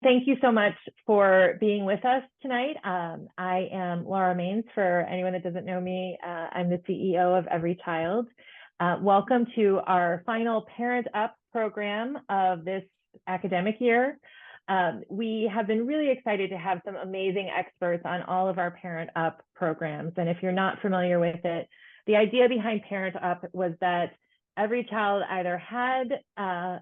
Thank you so much for being with us tonight. I am Laura Maines. For anyone that doesn't know me, I'm the CEO of Every Child. Welcome to our final Parent Up program of this academic year. We have been really excited to have some amazing experts on all of our Parent Up programs. And if you're not familiar with it, the idea behind Parent Up was that every child either had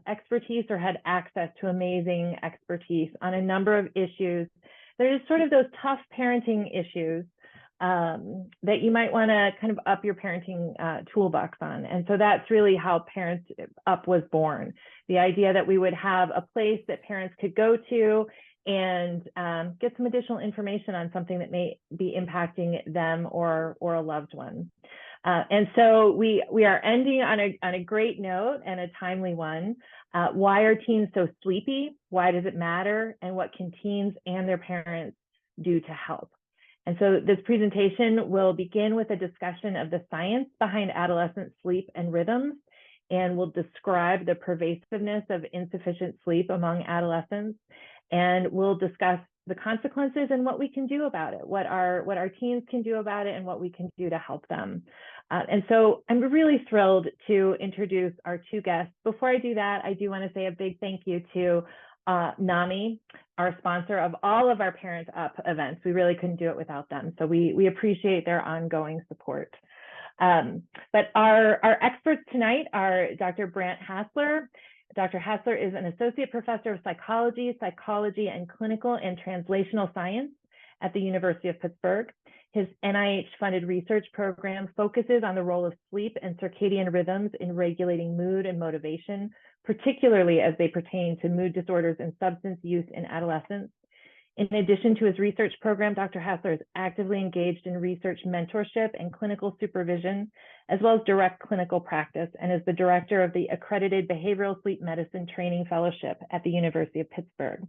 expertise or had access to amazing expertise on a number of issues. There's sort of those tough parenting issues that you might want to kind of up your parenting toolbox on. And so that's really how Parent Up was born. The idea that we would have a place that parents could go to and get some additional information on something that may be impacting them or a loved one. And so we are ending on a great note and a timely one. Why are teens so sleepy? Why does it matter? And what can teens and their parents do to help? And so this presentation will begin with a discussion of the science behind adolescent sleep and rhythms, and will describe the pervasiveness of insufficient sleep among adolescents. And we'll discuss the consequences and what we can do about it, what our teens can do about it, and what we can do to help them. And so I'm really thrilled to introduce our two guests. Before I do that, I do want to say a big thank you to NAMI, our sponsor of all of our Parent Up events. We really couldn't do it without them. So we appreciate their ongoing support. But our experts tonight are Dr. Brant Hasler. Dr. Hasler is an Associate Professor of Psychology, and Clinical and Translational Science at the University of Pittsburgh. His NIH-funded research program focuses on the role of sleep and circadian rhythms in regulating mood and motivation, particularly as they pertain to mood disorders and substance use in adolescents. In addition to his research program, Dr. Hasler is actively engaged in research mentorship and clinical supervision, as well as direct clinical practice, and is the director of the accredited Behavioral Sleep Medicine Training Fellowship at the University of Pittsburgh.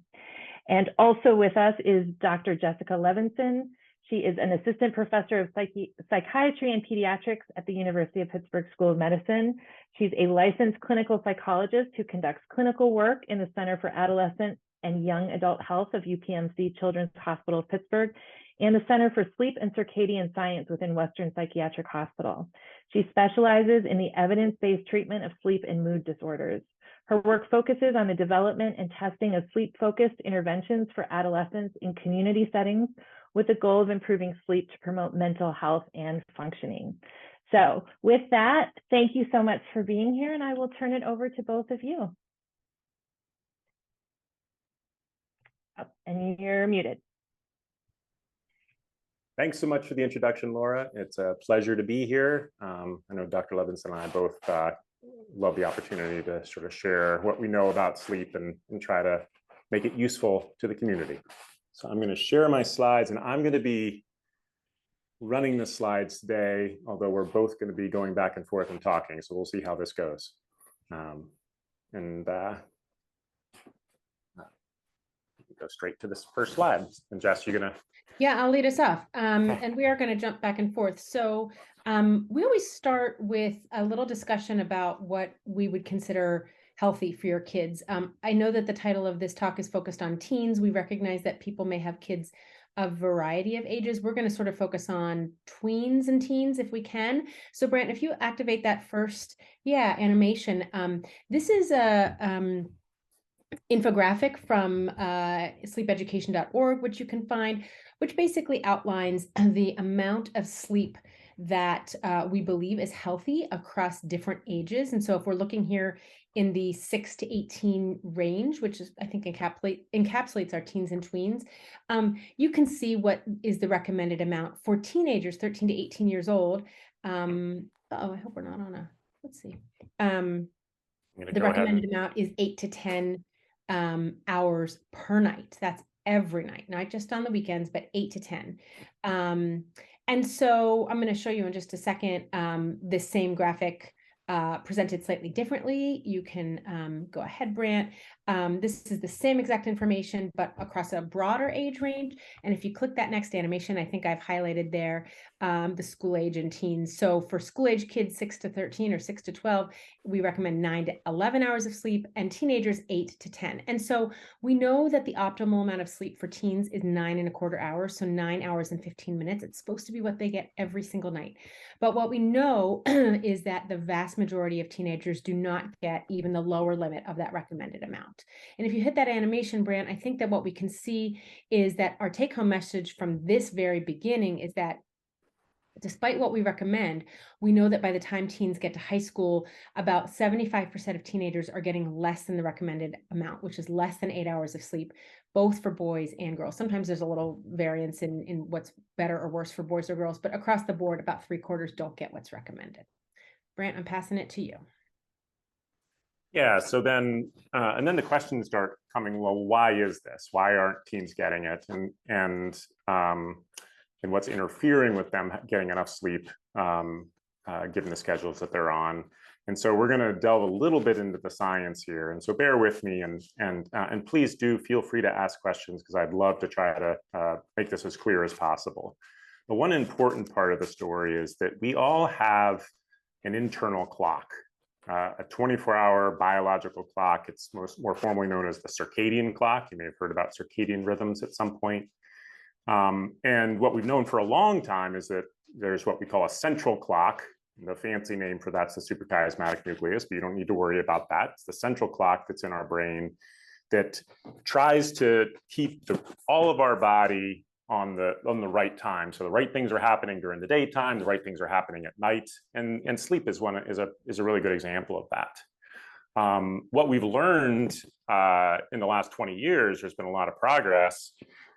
And also with us is Dr. Jessica Levenson. She is an assistant professor of psychiatry and pediatrics at the University of Pittsburgh School of Medicine. She's a licensed clinical psychologist who conducts clinical work in the Center for Adolescent and Young Adult Health of UPMC Children's Hospital of Pittsburgh and the Center for Sleep and Circadian Science within Western Psychiatric Hospital. She specializes in the evidence-based treatment of sleep and mood disorders. Her work focuses on the development and testing of sleep-focused interventions for adolescents in community settings with the goal of improving sleep to promote mental health and functioning. So with that, thank you so much for being here, and I will turn it over to both of you. Oh, and you're muted. Thanks so much for the introduction, Laura. It's a pleasure to be here. I know Dr. Levenson and I both love the opportunity to sort of share what we know about sleep and try to make it useful to the community. So I'm going to share my slides, and I'm going to be running the slides today, although we're both going to be going back and forth and talking. So we'll see how this goes. Go straight to this first slide. And Jess, you're going to... Yeah, I'll lead us off. And we are going to jump back and forth. So we always start with a little discussion about what we would consider healthy for your kids. I know that the title of this talk is focused on teens. We recognize that people may have kids of a variety of ages. We're going to sort of focus on tweens and teens if we can. So Brant, if you activate that first, animation. This is a infographic from sleepeducation.org, which you can find, which basically outlines the amount of sleep that we believe is healthy across different ages. And so if we're looking here in the 6 to 18 range, which is, I think, encapsulates our teens and tweens, you can see what is the recommended amount for teenagers, 13 to 18 years old. I hope we're not on a, let's see. The recommended amount is 8 to 10 hours per night. That's every night, not just on the weekends, but 8 to 10. And so I'm going to show you in just a second this same graphic presented slightly differently. You can go ahead, Brant. This is the same exact information, but across a broader age range. And if you click that next animation, I think I've highlighted there the school age and teens. So for school age kids 6 to 13 or 6 to 12, we recommend 9 to 11 hours of sleep, and teenagers 8 to 10. And so we know that the optimal amount of sleep for teens is 9.25 hours, so 9 hours and 15 minutes. It's supposed to be what they get every single night. But what we know is that the vast majority of teenagers do not get even the lower limit of that recommended amount. And if you hit that animation, Brant, I think that what we can see is that our take-home message from this very beginning is that despite what we recommend, we know that by the time teens get to high school, about 75% of teenagers are getting less than the recommended amount, which is less than 8 hours of sleep, both for boys and girls. Sometimes there's a little variance in what's better or worse for boys or girls, but across the board, about 3/4 don't get what's recommended. Brant, I'm passing it to you. Yeah, so then, and then the questions start coming, well, why is this? Why aren't teens getting it? And what's interfering with them getting enough sleep, given the schedules that they're on. And so we're going to delve a little bit into the science here. And so bear with me, and please do feel free to ask questions, because I'd love to try to make this as clear as possible. But one important part of the story is that we all have an internal clock, a 24-hour biological clock. It's more formally known as the circadian clock. You may have heard about circadian rhythms at some point. And what we've known for a long time is that there's what we call a central clock. The fancy name for that's the suprachiasmatic nucleus, but you don't need to worry about that. It's the central clock that's in our brain that tries to keep all of our body on the right time. So the right things are happening during the daytime, the right things are happening at night, and sleep is a really good example of that. What we've learned in the last 20 years, there's been a lot of progress,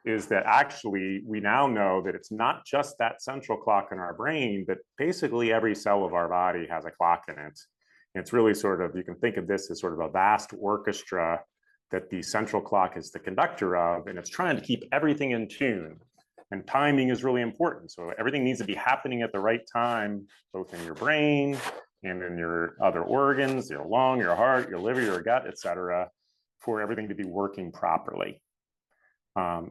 is that actually we now know that it's not just that central clock in our brain, but basically every cell of our body has a clock in it. And it's really sort of, you can think of this as sort of a vast orchestra that the central clock is the conductor of, and it's trying to keep everything in tune. And timing is really important. So everything needs to be happening at the right time, both in your brain and in your other organs, your lung, your heart, your liver, your gut, et cetera, for everything to be working properly.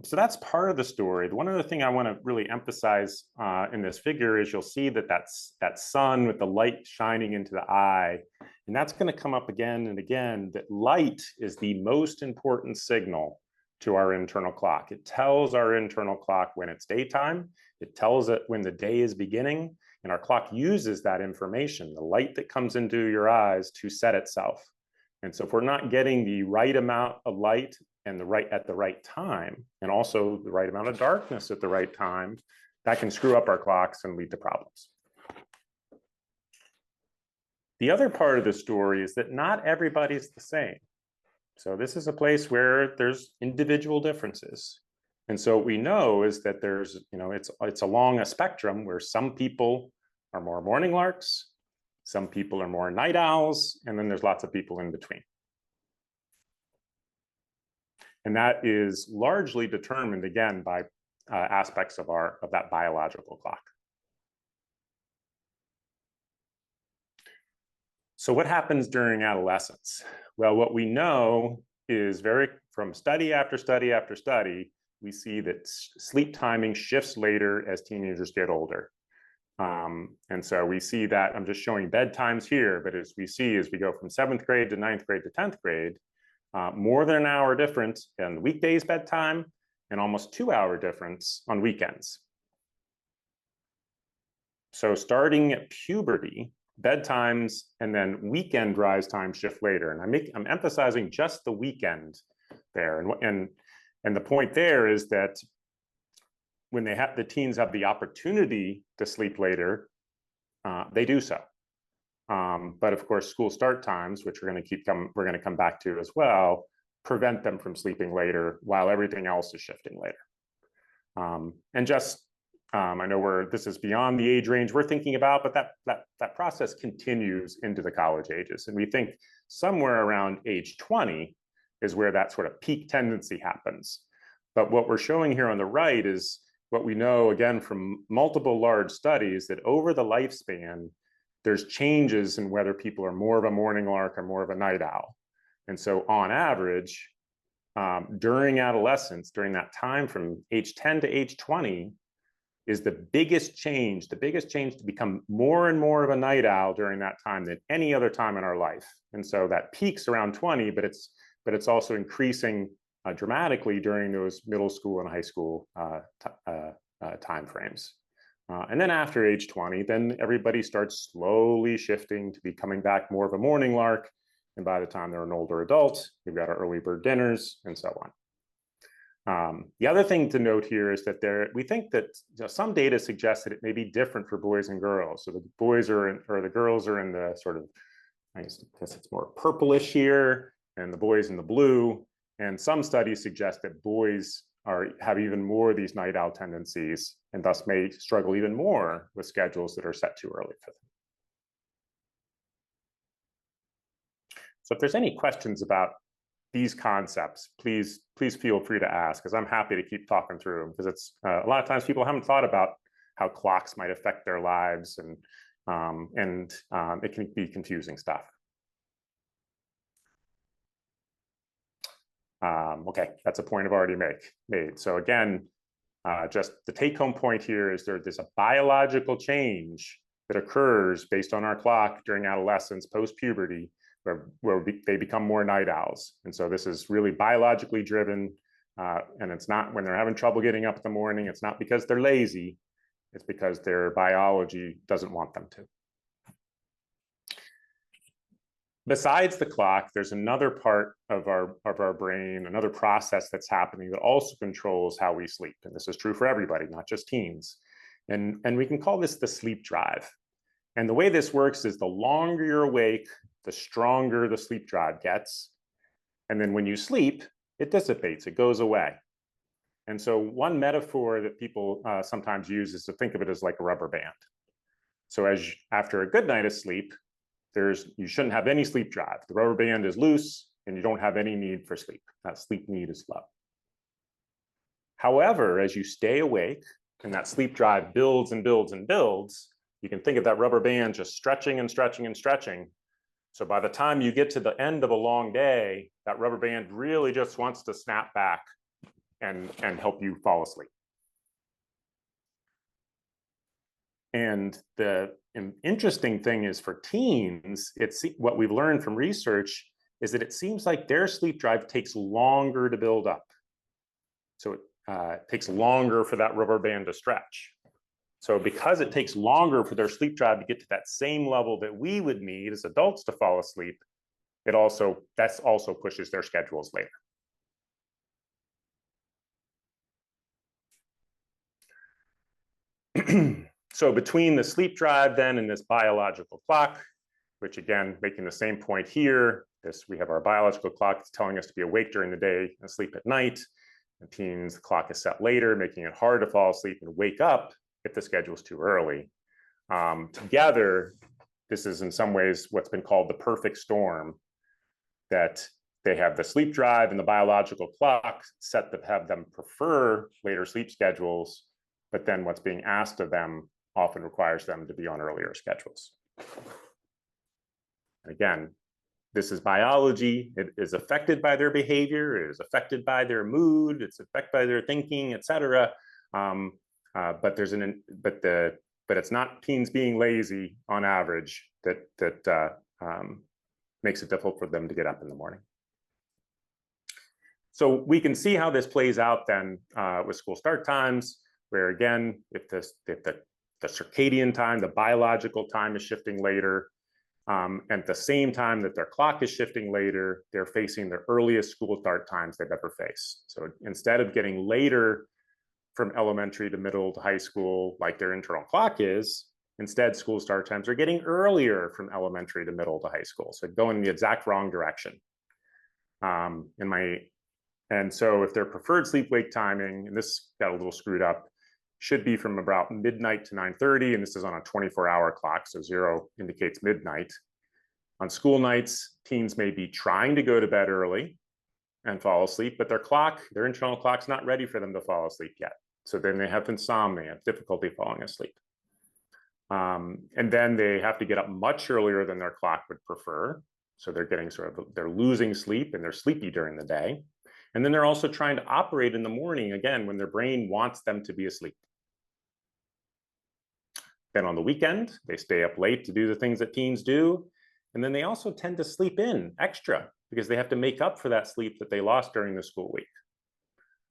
So that's part of the story. One other thing I want to really emphasize in this figure is you'll see that that sun with the light shining into the eye, and that's going to come up again and again, that light is the most important signal to our internal clock. It tells our internal clock when it's daytime. It tells it when the day is beginning, and our clock uses that information, the light that comes into your eyes, to set itself. And so if we're not getting the right amount of light and at the right time, and also the right amount of darkness at the right time, that can screw up our clocks and lead to problems. The other part of the story is that not everybody's the same. So this is a place where there's individual differences. And so what we know is that there's, it's along a spectrum where some people are more morning larks, some people are more night owls, and then there's lots of people in between. And that is largely determined, again, by aspects of that biological clock. So what happens during adolescence? Well, what we know is from study after study after study, we see that sleep timing shifts later as teenagers get older. And so we see that, I'm just showing bedtimes here, but as we go from 7th grade to 9th grade to 10th grade, more than an hour difference in weekdays bedtime, and almost 2-hour difference on weekends. So starting at puberty, bedtimes and then weekend rise time shift later. And I'm emphasizing just the weekend there. And the point there is that when the teens have the opportunity to sleep later, they do so. But of course, school start times, which we're going to come back to as well, prevent them from sleeping later while everything else is shifting later. And just, I know this is beyond the age range we're thinking about, but that process continues into the college ages. And we think somewhere around age 20 is where that sort of peak tendency happens. But what we're showing here on the right is what we know, again, from multiple large studies, that over the lifespan, there's changes in whether people are more of a morning lark or more of a night owl. And so on average, during adolescence, during that time from age 10 to age 20, is the biggest change to become more and more of a night owl during that time than any other time in our life. And so that peaks around 20, but it's also increasing dramatically during those middle school and high school time frames. And then after age 20, then everybody starts slowly shifting to becoming back more of a morning lark. And by the time they're an older adult, we've got our early bird dinners and so on. The other thing to note here is that we think that some data suggests that it may be different for boys and girls. So the boys or the girls are in the sort of, I guess it's more purplish here, and the boys in the blue. And some studies suggest that boys have even more of these night owl tendencies and thus may struggle even more with schedules that are set too early for them. So if there's any questions about these concepts, please feel free to ask, because I'm happy to keep talking through them, because it's a lot of times people haven't thought about how clocks might affect their lives, and it can be confusing stuff. Okay, that's a point I've already made. So again, just the take-home point here is there's a biological change that occurs based on our clock during adolescence, post-puberty, where they become more night owls. And so this is really biologically driven, and it's not when they're having trouble getting up in the morning, it's not because they're lazy, it's because their biology doesn't want them to. Besides the clock, there's another part of our brain, another process that's happening that also controls how we sleep. And this is true for everybody, not just teens. And we can call this the sleep drive. And the way this works is the longer you're awake, the stronger the sleep drive gets. And then when you sleep, it dissipates, it goes away. And so one metaphor that people sometimes use is to think of it as like a rubber band. So after a good night of sleep, you shouldn't have any sleep drive. The rubber band is loose and you don't have any need for sleep. That sleep need is low. However, as you stay awake and that sleep drive builds and builds and builds, you can think of that rubber band just stretching and stretching and stretching. So by the time you get to the end of a long day, that rubber band really just wants to snap back and help you fall asleep. And the interesting thing is for teens, what we've learned from research is that it seems like their sleep drive takes longer to build up. So it takes longer for that rubber band to stretch. So because it takes longer for their sleep drive to get to that same level that we would need as adults to fall asleep, that also pushes their schedules later. So between the sleep drive then and this biological clock, which again, making the same point here, we have our biological clock that's telling us to be awake during the day and sleep at night. In teens, the clock is set later, making it hard to fall asleep and wake up if the schedule is too early. Together, this is in some ways what's been called the perfect storm, that they have the sleep drive and the biological clock set to have them prefer later sleep schedules, but then what's being asked of them often requires them to be on earlier schedules. And again, this is biology. It is affected by their behavior. It is affected by their mood. It's affected by their thinking, et cetera. But it's not teens being lazy on average that makes it difficult for them to get up in the morning. So we can see how this plays out then with school start times, where again, if the circadian time, the biological time is shifting later, at the same time that their clock is shifting later, they're facing the earliest school start times they've ever faced. So instead of getting later from elementary to middle to high school, like their internal clock is, instead school start times are getting earlier from elementary to middle to high school. So going in the exact wrong direction. And so if their preferred sleep-wake timing, and this got a little screwed up, should be from about midnight to 9:30, and this is on a 24-hour clock, so 0 indicates midnight. On school nights, teens may be trying to go to bed early and fall asleep, but their internal clock's not ready for them to fall asleep yet. So then they have insomnia, difficulty falling asleep. And then they have to get up much earlier than their clock would prefer. So they're getting they're losing sleep and they're sleepy during the day. And then they're also trying to operate in the morning, again, when their brain wants them to be asleep. Then on the weekend, they stay up late to do the things that teens do. And then they also tend to sleep in extra because they have to make up for that sleep that they lost during the school week.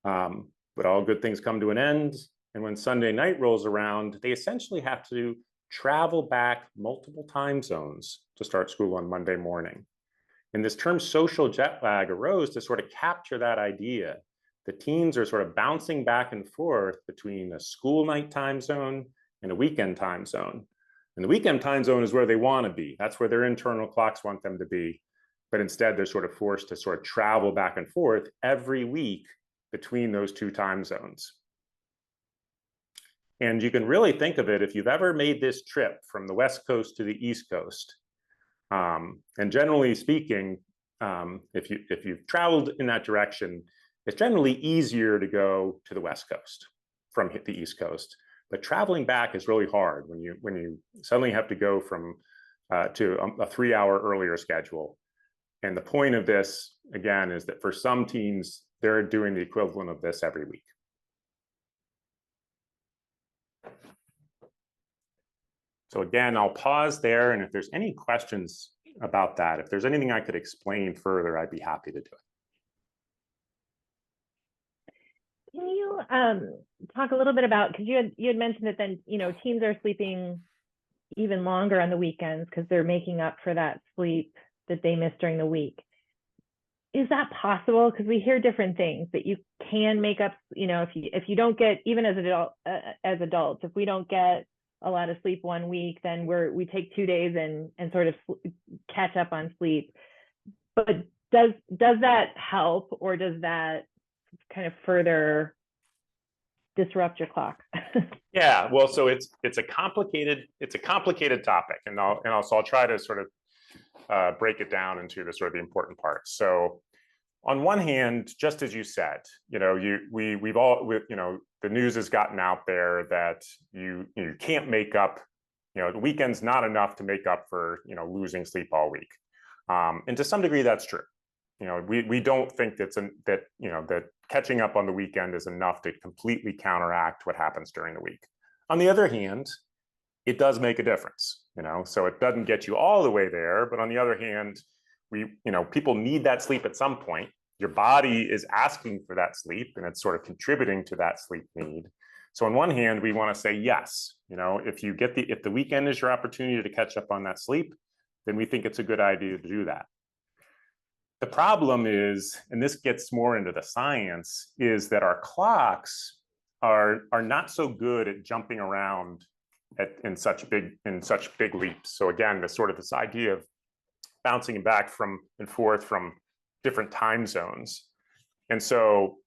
But all good things come to an end. And when Sunday night rolls around, they essentially have to travel back multiple time zones to start school on Monday morning. And this term social jet lag arose to sort of capture that idea. The teens are sort of bouncing back and forth between a school night time zone and a weekend time zone. And the weekend time zone is where they want to be. That's where their internal clocks want them to be. But instead, they're sort of forced to sort of travel back and forth every week between those two time zones. And you can really think of it, if you've ever made this trip from the West Coast to the East Coast, and generally speaking, if you've traveled in that direction, it's generally easier to go to the West Coast from the East Coast. But traveling back is really hard when you suddenly have to go from to a 3-hour earlier schedule. And the point of this, again, is that for some teens, they're doing the equivalent of this every week. So again, I'll pause there. And if there's any questions about that, if there's anything I could explain further, I'd be happy to do it. Can you talk a little bit about, because you had mentioned that then, teens are sleeping even longer on the weekends because they're making up for that sleep that they missed during the week. Is that possible? Because we hear different things that you can make up, if you don't get, even as adults, if we don't get a lot of sleep one week, then we take 2 days and sort of catch up on sleep. But does that help, or does that kind of further disrupt your clock? Yeah, well, so it's a complicated topic, and I'll try to sort of break it down into the sort of the important parts. So on one hand, just as you said, we've all, the news has gotten out there that you can't make up, the weekend's not enough to make up for, losing sleep all week. And to some degree, that's true. We don't think that catching up on the weekend is enough to completely counteract what happens during the week. On the other hand, it does make a difference, so it doesn't get you all the way there. But on the other hand, people need that sleep at some point. Your body is asking for that sleep, and it's sort of contributing to that sleep need. So on one hand, we want to say, yes, if the weekend is your opportunity to catch up on that sleep, then we think it's a good idea to do that. The problem is, and this gets more into the science, is that our clocks are not so good at jumping around in such big leaps. So again, this idea of bouncing back and forth from different time zones. And so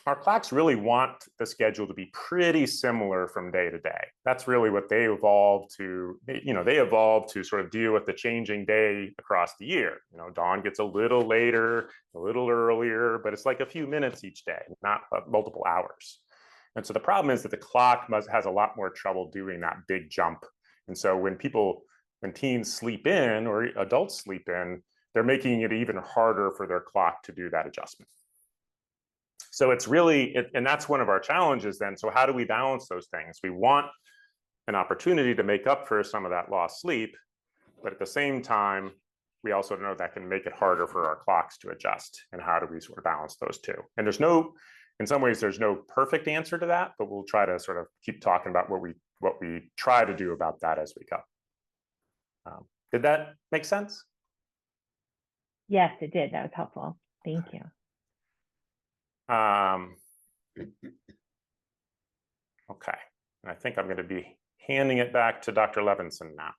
our clocks really want the schedule to be pretty similar from day to day. That's really what they evolved to, they evolved to sort of deal with the changing day across the year. Dawn gets a little later, a little earlier, but it's like a few minutes each day, not multiple hours. And so the problem is that the clock has a lot more trouble doing that big jump. And so when teens sleep in or adults sleep in, they're making it even harder for their clock to do that adjustment. So it's really, and that's one of our challenges then. So how do we balance those things? We want an opportunity to make up for some of that lost sleep, but at the same time, we also know that can make it harder for our clocks to adjust. And how do we sort of balance those two? And in some ways, there's no perfect answer to that, but we'll try to sort of keep talking about what we try to do about that as we go. Did that make sense? Yes, it did. That was helpful. Thank you. Okay, and I think I'm going to be handing it back to Dr. Levenson now.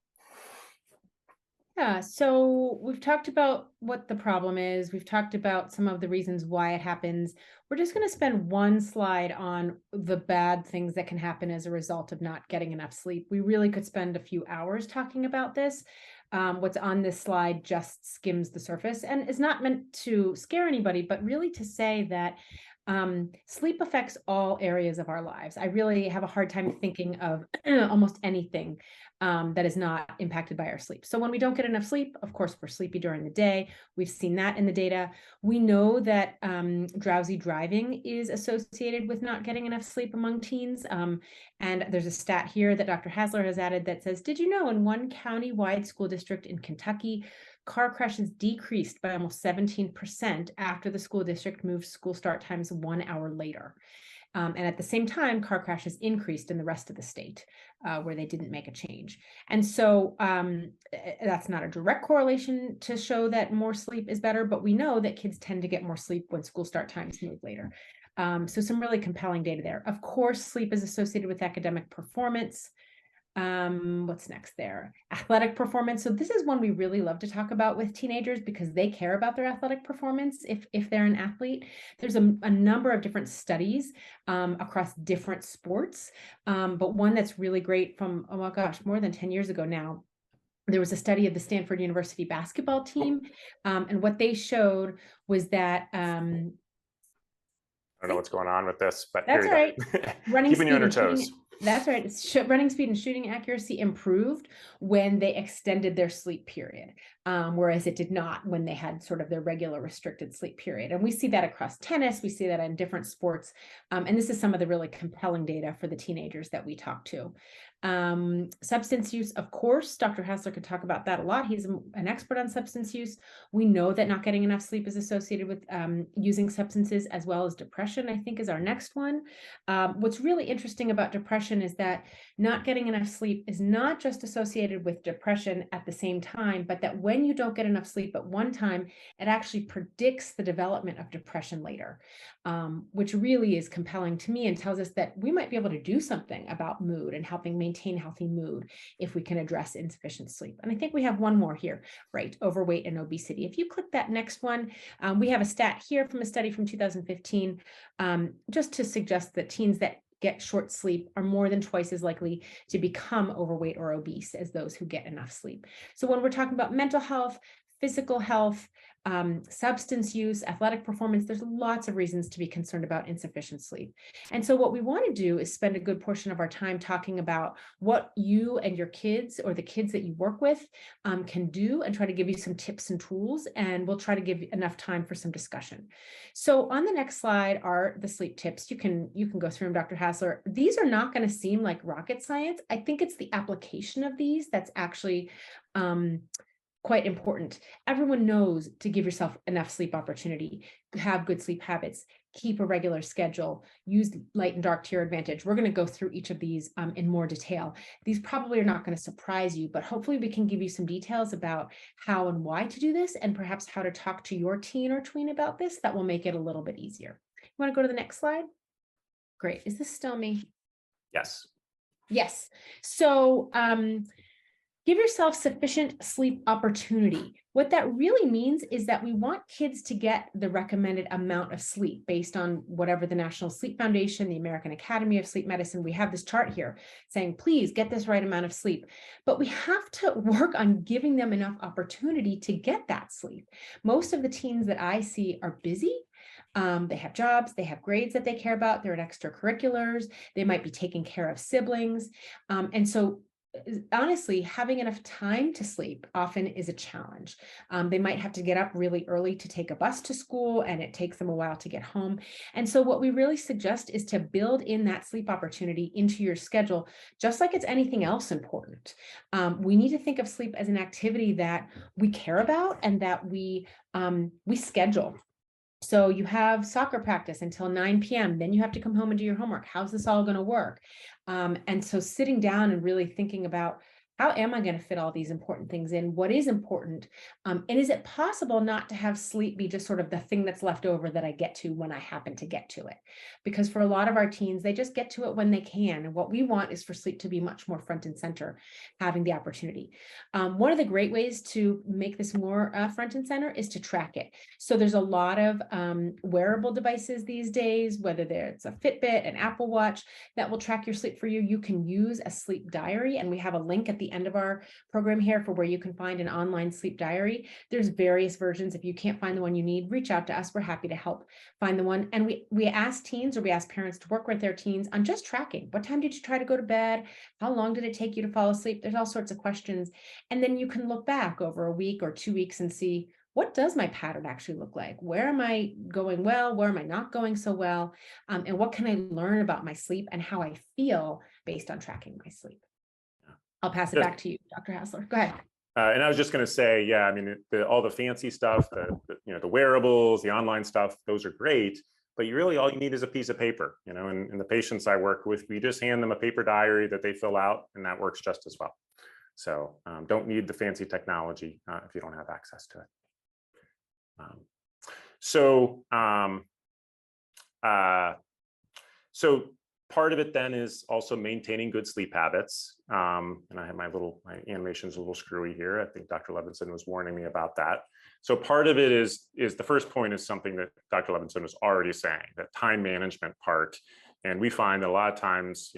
Yeah, so we've talked about what the problem is. We've talked about some of the reasons why it happens. We're just going to spend one slide on the bad things that can happen as a result of not getting enough sleep. We really could spend a few hours talking about this. What's on this slide just skims the surface and is not meant to scare anybody, but really to say that Sleep affects all areas of our lives. I really have a hard time thinking of almost anything that is not impacted by our sleep. So when we don't get enough sleep, of course, we're sleepy during the day. We've seen that in the data. We know that drowsy driving is associated with not getting enough sleep among teens. And there's a stat here that Dr. Hasler has added that says, did you know in one county-wide school district in Kentucky, car crashes decreased by almost 17% after the school district moved school start times 1 hour later. And at the same time, car crashes increased in the rest of the state where they didn't make a change. And so that's not a direct correlation to show that more sleep is better, but we know that kids tend to get more sleep when school start times move later. So some really compelling data there. Of course, sleep is associated with academic performance. What's next there? Athletic performance. So this is one we really love to talk about with teenagers because they care about their athletic performance if they're an athlete. There's a number of different studies across different sports, but one that's really great from, oh my gosh, more than 10 years ago now. There was a study of the Stanford University basketball team, and what they showed was that I don't know what's going on with this, but that's here right. Running keeping you on your toes. shooting, that's right. Running speed and shooting accuracy improved when they extended their sleep period, whereas it did not when they had sort of their regular restricted sleep period. And we see that across tennis. We see that in different sports. And this is some of the really compelling data for the teenagers that we talk to. Substance use, of course, Dr. Hasler could talk about that a lot. He's an expert on substance use. We know that not getting enough sleep is associated with using substances as well as depression, I think is our next one. What's really interesting about depression is that not getting enough sleep is not just associated with depression at the same time, but that when you don't get enough sleep at one time, it actually predicts the development of depression later, which really is compelling to me and tells us that we might be able to do something about mood and helping maintain healthy mood if we can address insufficient sleep. And I think we have one more here, right? Overweight and obesity. If you click that next one, we have a stat here from a study from 2015, just to suggest that teens that get short sleep are more than twice as likely to become overweight or obese as those who get enough sleep. So when we're talking about mental health, physical health, substance use, athletic performance, there's lots of reasons to be concerned about insufficient sleep. And so what we want to do is spend a good portion of our time talking about what you and your kids or the kids that you work with can do and try to give you some tips and tools. And we'll try to give enough time for some discussion. So on the next slide are the sleep tips. You can go through them, Dr. Hasler. These are not going to seem like rocket science. I think it's the application of these that's actually quite important. Everyone knows to give yourself enough sleep opportunity, have good sleep habits, keep a regular schedule, use light and dark to your advantage. We're going to go through each of these in more detail. These probably are not going to surprise you, but hopefully we can give you some details about how and why to do this and perhaps how to talk to your teen or tween about this that will make it a little bit easier. You want to go to the next slide? Great. Is this still me? Yes. Yes. So, give yourself sufficient sleep opportunity. What that really means is that we want kids to get the recommended amount of sleep based on whatever the National Sleep Foundation, the American Academy of Sleep Medicine, we have this chart here saying, please get this right amount of sleep. But we have to work on giving them enough opportunity to get that sleep. Most of the teens that I see are busy. They have jobs, they have grades that they care about, they're in extracurriculars, they might be taking care of siblings. And so honestly, having enough time to sleep often is a challenge. They might have to get up really early to take a bus to school, and it takes them a while to get home. And so what we really suggest is to build in that sleep opportunity into your schedule, just like it's anything else important. We need to think of sleep as an activity that we care about and that we schedule. So you have soccer practice until 9 p.m. Then you have to come home and do your homework. How's this all going to work? And so sitting down and really thinking about, how am I going to fit all these important things in? What is important? And is it possible not to have sleep be just sort of the thing that's left over that I get to when I happen to get to it? Because for a lot of our teens, they just get to it when they can. And what we want is for sleep to be much more front and center, having the opportunity. One of the great ways to make this more front and center is to track it. So there's a lot of wearable devices these days, whether it's a Fitbit, an Apple Watch, that will track your sleep for you. You can use a sleep diary, and we have a link at the end of our program here for where you can find an online sleep diary. There's various versions. If you can't find the one you need, reach out to us. We're happy to help find the one. And we ask teens, or we ask parents to work with their teens on just tracking. What time did you try to go to bed? How long did it take you to fall asleep? There's all sorts of questions. And then you can look back over a week or 2 weeks and see, what does my pattern actually look like? Where am I going well? Where am I not going so well? And what can I learn about my sleep and how I feel based on tracking my sleep? I'll pass it back to you, Dr. Hasler. Go ahead. And I was just going to say, yeah, I mean, all the fancy stuff, the wearables, the online stuff, those are great. But all you need is a piece of paper. And the patients I work with, we just hand them a paper diary that they fill out, and that works just as well. So don't need the fancy technology if you don't have access to it. So part of it then is also maintaining good sleep habits. And I have my animation's a little screwy here. I think Dr. Levenson was warning me about that. So part of it is the first point is something that Dr. Levenson was already saying, that time management part. And we find that a lot of times,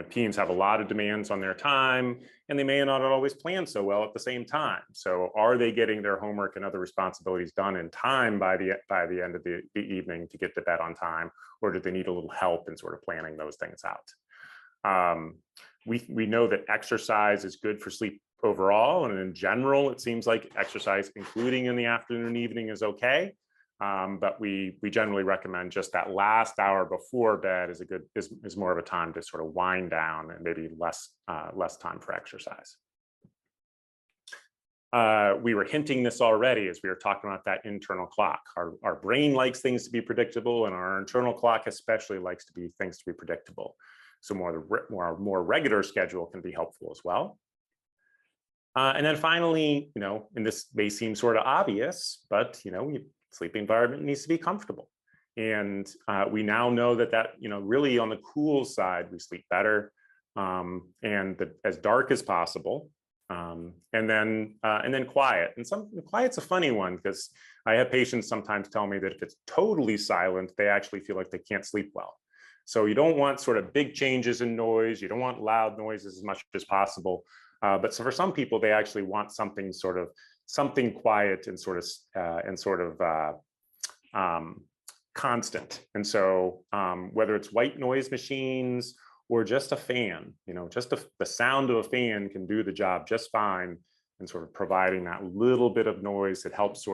teens have a lot of demands on their time, and they may not always plan so well at the same time. So are they getting their homework and other responsibilities done in time by the end of the evening to get to bed on time, or do they need a little help in sort of planning those things out? We know that exercise is good for sleep overall, and in general, it seems like exercise, including in the afternoon and evening, is okay. But we generally recommend just that last hour before bed is more of a time to sort of wind down, and maybe less time for exercise. We were hinting this already as we were talking about that internal clock. Our brain likes things to be predictable, and our internal clock especially likes things to be predictable. So more regular schedule can be helpful as well. And then finally, and this may seem sort of obvious, but sleep environment needs to be comfortable. And we now know that really on the cool side, we sleep better, and as dark as possible, and then quiet. And quiet's a funny one, because I have patients sometimes tell me that if it's totally silent, they actually feel like they can't sleep well. So you don't want sort of big changes in noise. You don't want loud noises as much as possible. But so for some people, they actually want something quiet and sort of constant. And so whether it's white noise machines or just a fan, just the sound of a fan can do the job just fine, and sort of providing that little bit of noise that helps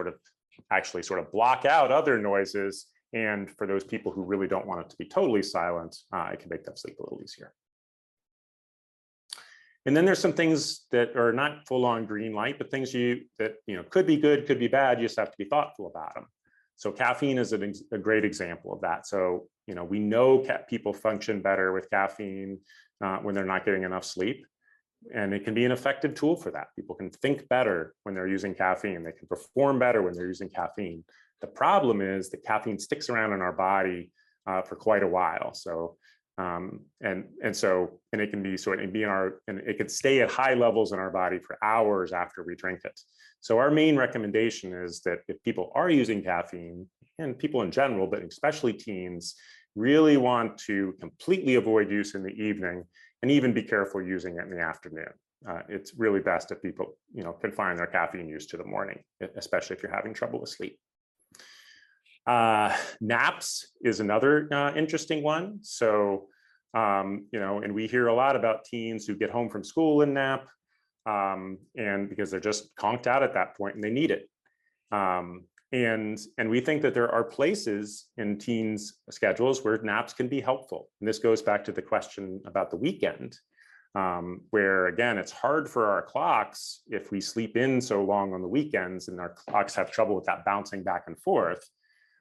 actually block out other noises. And for those people who really don't want it to be totally silent, it can make them sleep a little easier. And then there's some things that are not full-on green light, but things that could be good, could be bad. You just have to be thoughtful about them. So caffeine is a great example of that. So we know people function better with caffeine when they're not getting enough sleep, and it can be an effective tool for that. People can think better when they're using caffeine. They can perform better when they're using caffeine. The problem is that caffeine sticks around in our body for quite a while. So and it can be and it could stay at high levels in our body for hours after we drink it. So our main recommendation is that if people are using caffeine, and people in general, but especially teens, really want to completely avoid use in the evening, and even be careful using it in the afternoon. It's really best if people confine their caffeine use to the morning, especially if you're having trouble with sleep. Naps is another interesting one. So, and we hear a lot about teens who get home from school and nap, and because they're just conked out at that point and they need it. And we think that there are places in teens' schedules where naps can be helpful. And this goes back to the question about the weekend, where again, it's hard for our clocks if we sleep in so long on the weekends, and our clocks have trouble with that bouncing back and forth.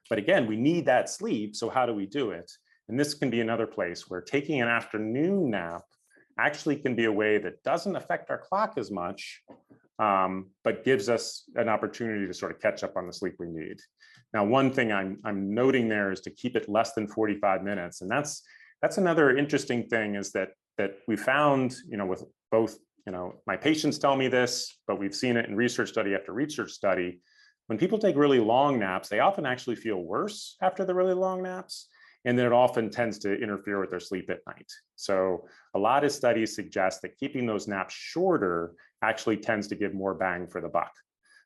But again, we need that sleep. So how do we do it? And this can be another place where taking an afternoon nap actually can be a way that doesn't affect our clock as much, but gives us an opportunity to sort of catch up on the sleep we need. Now, one thing I'm noting there is to keep it less than 45 minutes. And that's another interesting thing, is that we found, with both, my patients tell me this, but we've seen it in research study after research study. When people take really long naps, they often actually feel worse after the really long naps. and then it often tends to interfere with their sleep at night. So a lot of studies suggest that keeping those naps shorter actually tends to give more bang for the buck.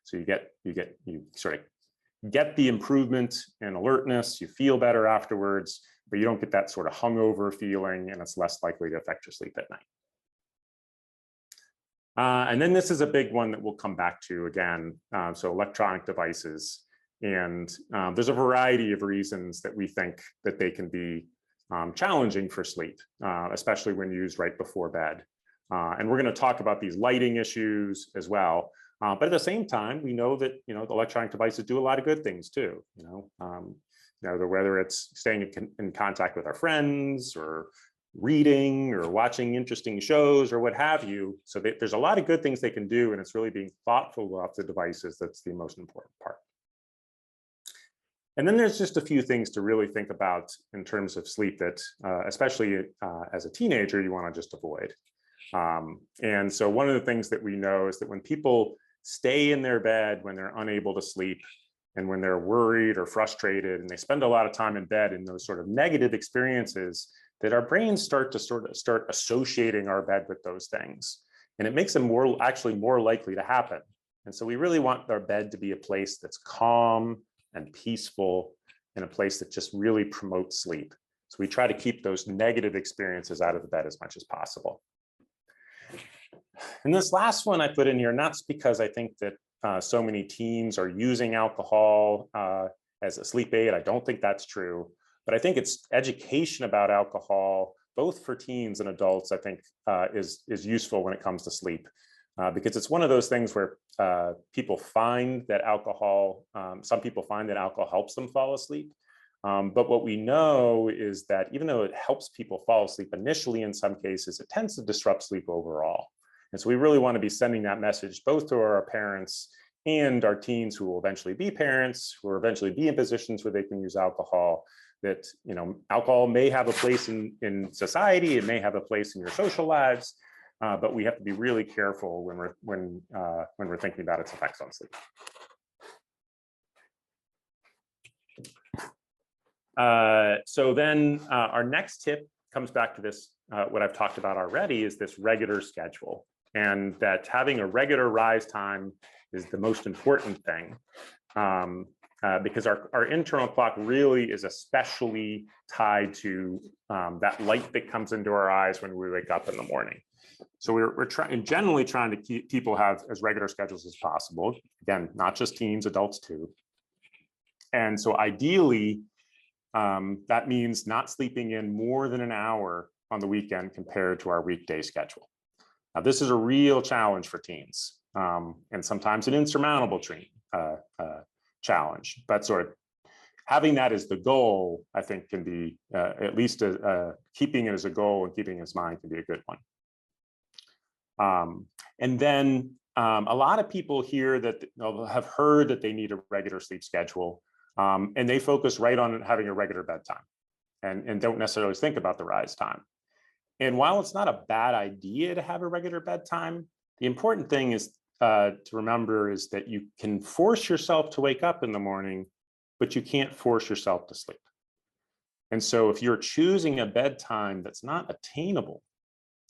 So you sort of get the improvement in alertness, you feel better afterwards, but you don't get that sort of hungover feeling, and it's less likely to affect your sleep at night. And then this is a big one that we'll come back to again. So electronic devices. And there's a variety of reasons that we think that they can be challenging for sleep, especially when used right before bed. And we're going to talk about these lighting issues as well. But at the same time, we know that the electronic devices do a lot of good things too. Whether it's staying in contact with our friends, or reading, or watching interesting shows, or what have you. So there's a lot of good things they can do, and it's really being thoughtful about the devices that's the most important part. And then there's just a few things to really think about in terms of sleep that, especially as a teenager, you want to just avoid. And so one of the things that we know is that when people stay in their bed when they're unable to sleep, and when they're worried or frustrated, and they spend a lot of time in bed in those sort of negative experiences, that our brains start associating our bed with those things. And it makes them actually more likely to happen. And so we really want our bed to be a place that's calm and peaceful, and a place that just really promotes sleep. So we try to keep those negative experiences out of the bed as much as possible. And this last one I put in here, not because I think that so many teens are using alcohol as a sleep aid. I don't think that's true, but I think it's education about alcohol, both for teens and adults, I think is useful when it comes to sleep. Because it's one of those things where people find that alcohol, some people find that alcohol helps them fall asleep. But what we know is that even though it helps people fall asleep initially, in some cases, it tends to disrupt sleep overall. And so we really want to be sending that message both to our parents and our teens who will eventually be parents, who will eventually be in positions where they can use alcohol, that alcohol may have a place in society, it may have a place in your social lives, but we have to be really careful when we're thinking about its effects on sleep. So then our next tip comes back to this, what I've talked about already, is this regular schedule, and that having a regular rise time is the most important thing, because our internal clock really is especially tied to that light that comes into our eyes when we wake up in the morning. So we're generally trying to keep people have as regular schedules as possible. Again, not just teens, adults too. And so ideally, that means not sleeping in more than an hour on the weekend compared to our weekday schedule. Now, this is a real challenge for teens, and sometimes an insurmountable challenge. But sort of having that as the goal, I think, can be at least keeping it as a goal and keeping it in mind can be a good one. And then a lot of people here that have heard that they need a regular sleep schedule, and they focus right on having a regular bedtime and don't necessarily think about the rise time. And while it's not a bad idea to have a regular bedtime, the important thing is to remember is that you can force yourself to wake up in the morning, but you can't force yourself to sleep. And so if you're choosing a bedtime that's not attainable,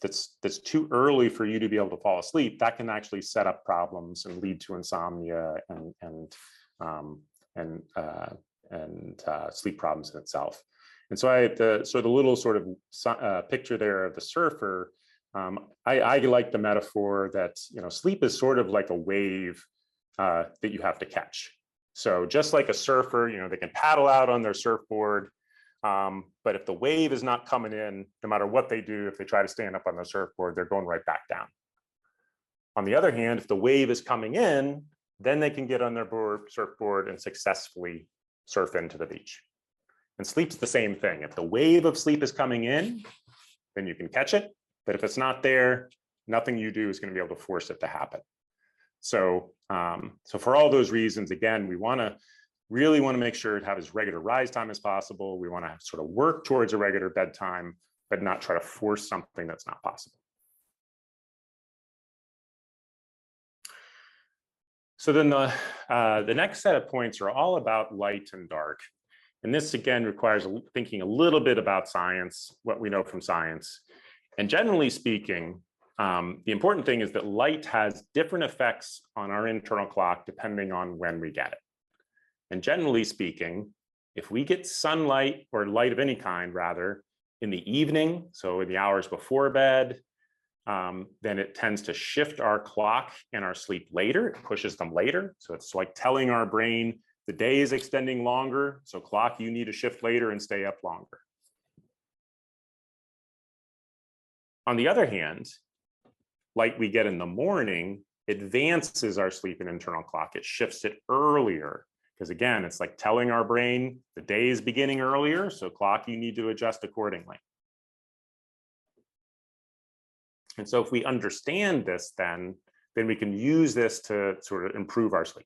that's too early for you to be able to fall asleep, that can actually set up problems and lead to insomnia and sleep problems in itself. And so the little sort of picture there of the surfer, I like the metaphor that sleep is sort of like a wave that you have to catch. So just like a surfer, they can paddle out on their surfboard, but if the wave is not coming in, no matter what they do, if they try to stand up on the surfboard, they're going right back down. On the other hand, if the wave is coming in, then they can get on their surfboard and successfully surf into the beach. And sleep's the same thing. If the wave of sleep is coming in, then you can catch it. But if it's not there, nothing you do is going to be able to force it to happen. So, so for all those reasons, again, we really want to make sure to have as regular rise time as possible. We want to sort of work towards a regular bedtime, but not try to force something that's not possible. So then the next set of points are all about light and dark. And this, again, requires thinking a little bit about science, what we know from science. And generally speaking, the important thing is that light has different effects on our internal clock depending on when we get it. And generally speaking, if we get sunlight or light of any kind, rather, in the evening, so in the hours before bed, then it tends to shift our clock and our sleep later. It pushes them later. So it's like telling our brain the day is extending longer. So clock, you need to shift later and stay up longer. On the other hand, light we get in the morning advances our sleep and internal clock. It shifts it earlier. Because again, it's like telling our brain the day is beginning earlier. So clock, you need to adjust accordingly. And so if we understand this, then we can use this to sort of improve our sleep.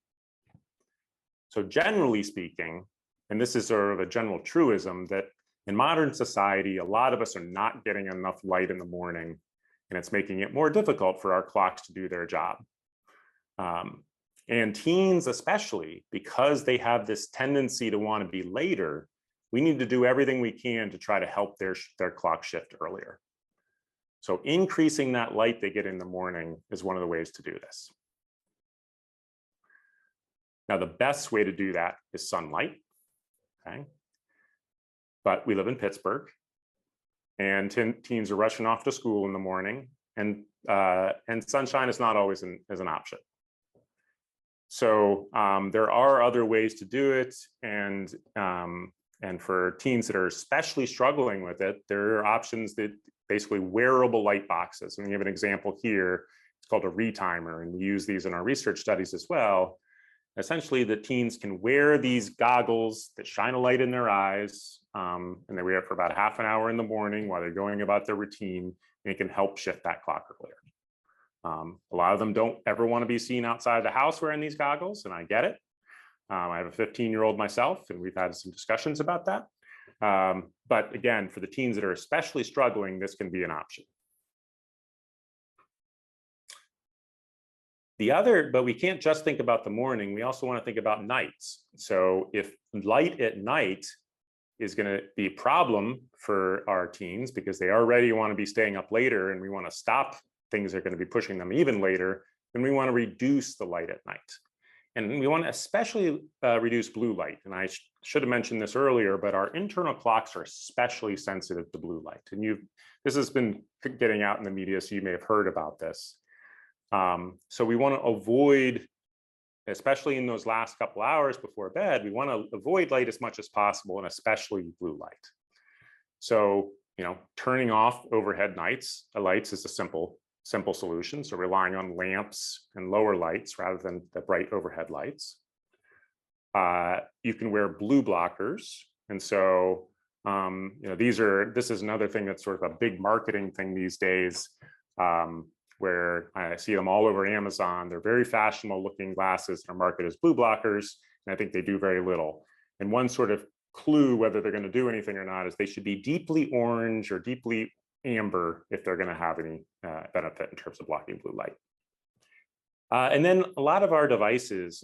So generally speaking, and this is sort of a general truism, that in modern society, a lot of us are not getting enough light in the morning, and it's making it more difficult for our clocks to do their job. And teens especially, because they have this tendency to want to be later, we need to do everything we can to try to help their clock shift earlier. So increasing that light they get in the morning is one of the ways to do this. Now, the best way to do that is sunlight, okay? But we live in Pittsburgh, and teens are rushing off to school in the morning, and sunshine is not always an option. So there are other ways to do it, and for teens that are especially struggling with it, there are options that basically wearable light boxes. And we have an example here. It's called a retimer, and we use these in our research studies as well. Essentially, the teens can wear these goggles that shine a light in their eyes, and they wear it for about half an hour in the morning while they're going about their routine, and it can help shift that clock earlier. A lot of them don't ever want to be seen outside the house wearing these goggles, and I get it. I have a 15-year-old myself, and we've had some discussions about that. But again, for the teens that are especially struggling, this can be an option. But we can't just think about the morning. We also want to think about nights. So if light at night is going to be a problem for our teens because they already want to be staying up later, and we want to stop things that are going to be pushing them even later, then we want to reduce the light at night. And we want to especially reduce blue light. And I should have mentioned this earlier, but our internal clocks are especially sensitive to blue light. And this has been getting out in the media, so you may have heard about this. So we want to avoid, especially in those last couple hours before bed, we want to avoid light as much as possible, and especially blue light. So, turning off overhead lights is a simple solution. So relying on lamps and lower lights rather than the bright overhead lights. You can wear blue blockers. And so, this is another thing that's sort of a big marketing thing these days, where I see them all over Amazon. They're very fashionable looking glasses that are marketed as blue blockers, and I think they do very little. And one sort of clue whether they're going to do anything or not is they should be deeply orange or deeply amber if they're going to have any benefit in terms of blocking blue light. And then a lot of our devices,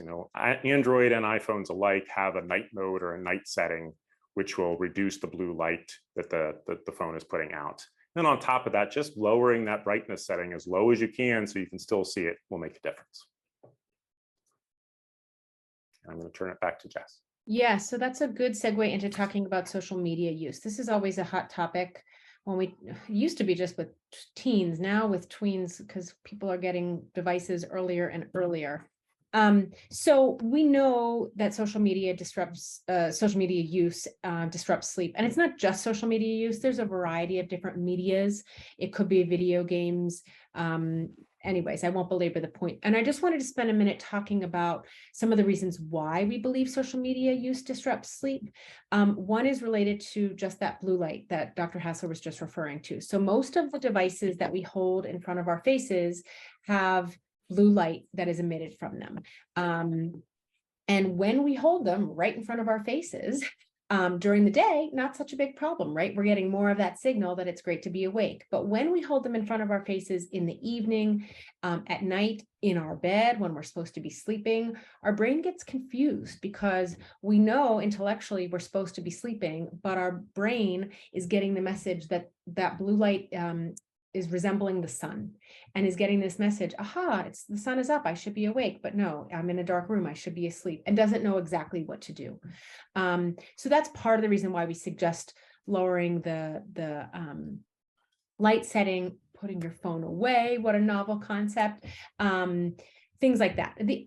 Android and iPhones alike, have a night mode or a night setting, which will reduce the blue light that the phone is putting out. Then on top of that, just lowering that brightness setting as low as you can so you can still see it will make a difference. I'm going to turn it back to Jess. Yeah, so that's a good segue into talking about social media use. This is always a hot topic. When we used to be just with teens, now with tweens, because people are getting devices earlier and earlier. So we know that social media use disrupts sleep, and it's not just social media use. There's a variety of different medias. It could be video games. Anyways, I won't belabor the point. And I just wanted to spend a minute talking about some of the reasons why we believe social media use disrupts sleep. One is related to just that blue light that Dr. Hasler was just referring to. So most of the devices that we hold in front of our faces have blue light that is emitted from them. And when we hold them right in front of our faces, During the day, not such a big problem, right? We're getting more of that signal that it's great to be awake. But when we hold them in front of our faces in the evening, at night, in our bed, when we're supposed to be sleeping, our brain gets confused because we know intellectually we're supposed to be sleeping, but our brain is getting the message that that blue light is resembling the sun and is getting this message, aha, the sun is up, I should be awake, but no, I'm in a dark room, I should be asleep, and doesn't know exactly what to do. So that's part of the reason why we suggest lowering the light setting, putting your phone away, what a novel concept, things like that. The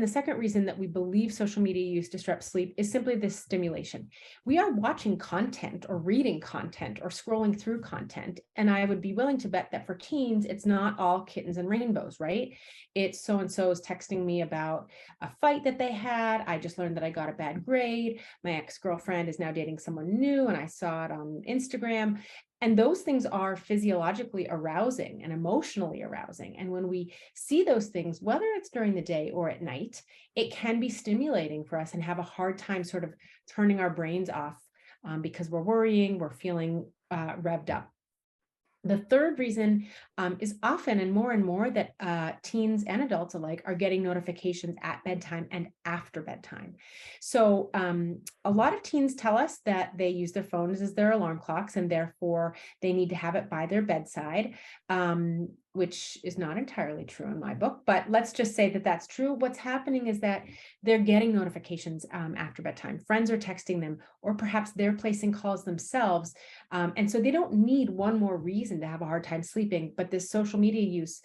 second reason that we believe social media use disrupts sleep is simply this stimulation. We are watching content or reading content or scrolling through content. And I would be willing to bet that for teens, it's not all kittens and rainbows, right? It's so-and-so is texting me about a fight that they had. I just learned that I got a bad grade. My ex-girlfriend is now dating someone new and I saw it on Instagram. And those things are physiologically arousing and emotionally arousing. And when we see those things, whether it's during the day or at night, it can be stimulating for us and have a hard time sort of turning our brains off because we're worrying, we're feeling revved up. The third reason is often and more that teens and adults alike are getting notifications at bedtime and after bedtime. So a lot of teens tell us that they use their phones as their alarm clocks and therefore they need to have it by their bedside, which is not entirely true in my book, but let's just say that that's true. What's happening is that they're getting notifications after bedtime. Friends are texting them, or perhaps they're placing calls themselves. And so they don't need one more reason to have a hard time sleeping, but this social media use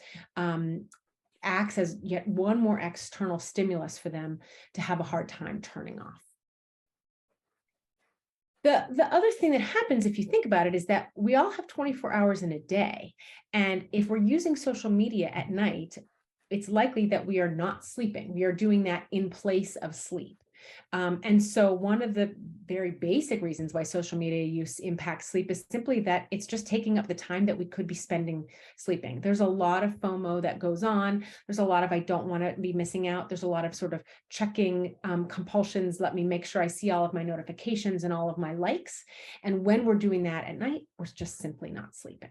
acts as yet one more external stimulus for them to have a hard time turning off. The other thing that happens, if you think about it, is that we all have 24 hours in a day. And if we're using social media at night, it's likely that we are not sleeping. We are doing that in place of sleep. And so one of the very basic reasons why social media use impacts sleep is simply that it's just taking up the time that we could be spending sleeping. There's a lot of FOMO that goes on. There's a lot of I don't want to be missing out. There's a lot of sort of checking compulsions. Let me make sure I see all of my notifications and all of my likes. And when we're doing that at night, we're just simply not sleeping.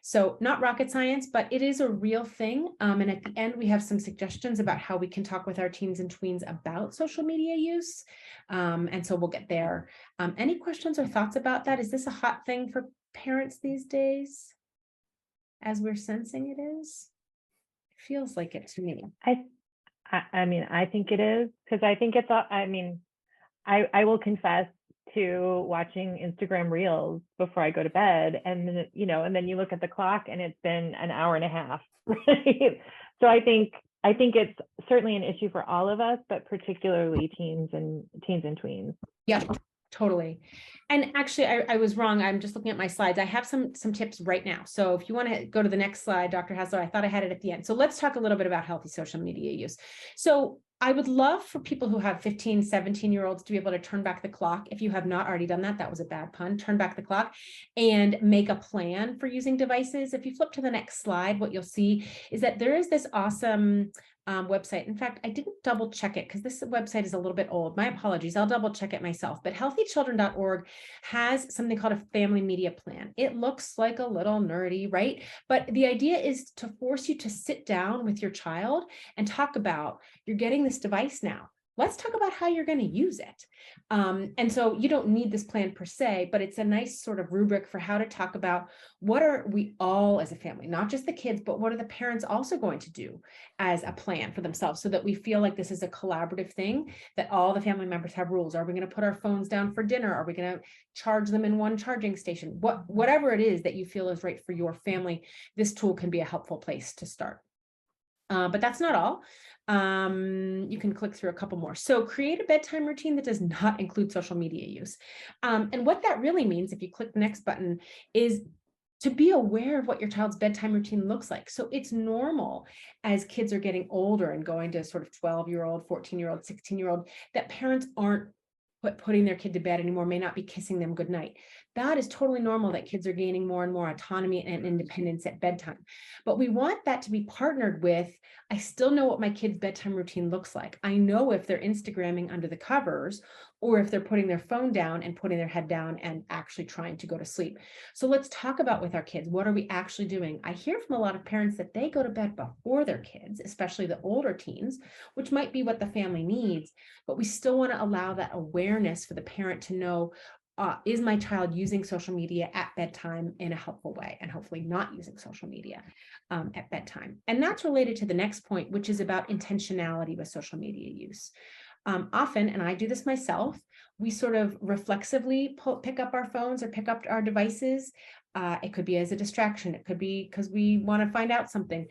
So not rocket science, but it is a real thing. And at the end, we have some suggestions about how we can talk with our teens and tweens about social media use. And so we'll get there. Any questions or thoughts about that? Is this a hot thing for parents these days, as we're sensing it is? It feels like it to me. I mean, I think it is, because I think it's, I mean, I will confess to watching Instagram reels before I go to bed, and then, you know, and then you look at the clock and it's been an hour and a half, right? So I think it's certainly an issue for all of us, but particularly teens and tweens. Yeah, totally. And actually, I was wrong. I'm just looking at my slides. I have some tips right now. So if you want to go to the next slide, Dr. Hasler, I thought I had it at the end. So let's talk a little bit about healthy social media use. So I would love for people who have 15, 17-year-olds to be able to turn back the clock. If you have not already done that, that was a bad pun, turn back the clock and make a plan for using devices. If you flip to the next slide, what you'll see is that there is this awesome website. In fact, I didn't double check it because this website is a little bit old. My apologies. I'll double check it myself. But healthychildren.org has something called a family media plan. It looks like a little nerdy, right? But the idea is to force you to sit down with your child and talk about, you're getting this device now. Let's talk about how you're going to use it. And so you don't need this plan per se, but it's a nice sort of rubric for how to talk about what are we all as a family, not just the kids, but what are the parents also going to do as a plan for themselves, so that we feel like this is a collaborative thing, that all the family members have rules. Are we going to put our phones down for dinner? Are we going to charge them in one charging station? Whatever it is that you feel is right for your family, this tool can be a helpful place to start. But that's not all. You can click through a couple more. So create a bedtime routine that does not include social media use. And what that really means, if you click the next button, is to be aware of what your child's bedtime routine looks like. So it's normal as kids are getting older and going to sort of 12-year-old, 14-year-old, 16-year-old, that parents aren't putting their kid to bed anymore, may not be kissing them goodnight. That is totally normal, that kids are gaining more and more autonomy and independence at bedtime. But we want that to be partnered with, I still know what my kid's bedtime routine looks like. I know if they're Instagramming under the covers, or if they're putting their phone down and putting their head down and actually trying to go to sleep. So let's talk about with our kids, what are we actually doing? I hear from a lot of parents that they go to bed before their kids, especially the older teens, which might be what the family needs, but we still want to allow that awareness for the parent to know, is my child using social media at bedtime in a helpful way, and hopefully not using social media at bedtime. And that's related to the next point, which is about intentionality with social media use. Often, and I do this myself, we sort of reflexively pick up our phones or pick up our devices. It could be as a distraction. It could be because we want to find out something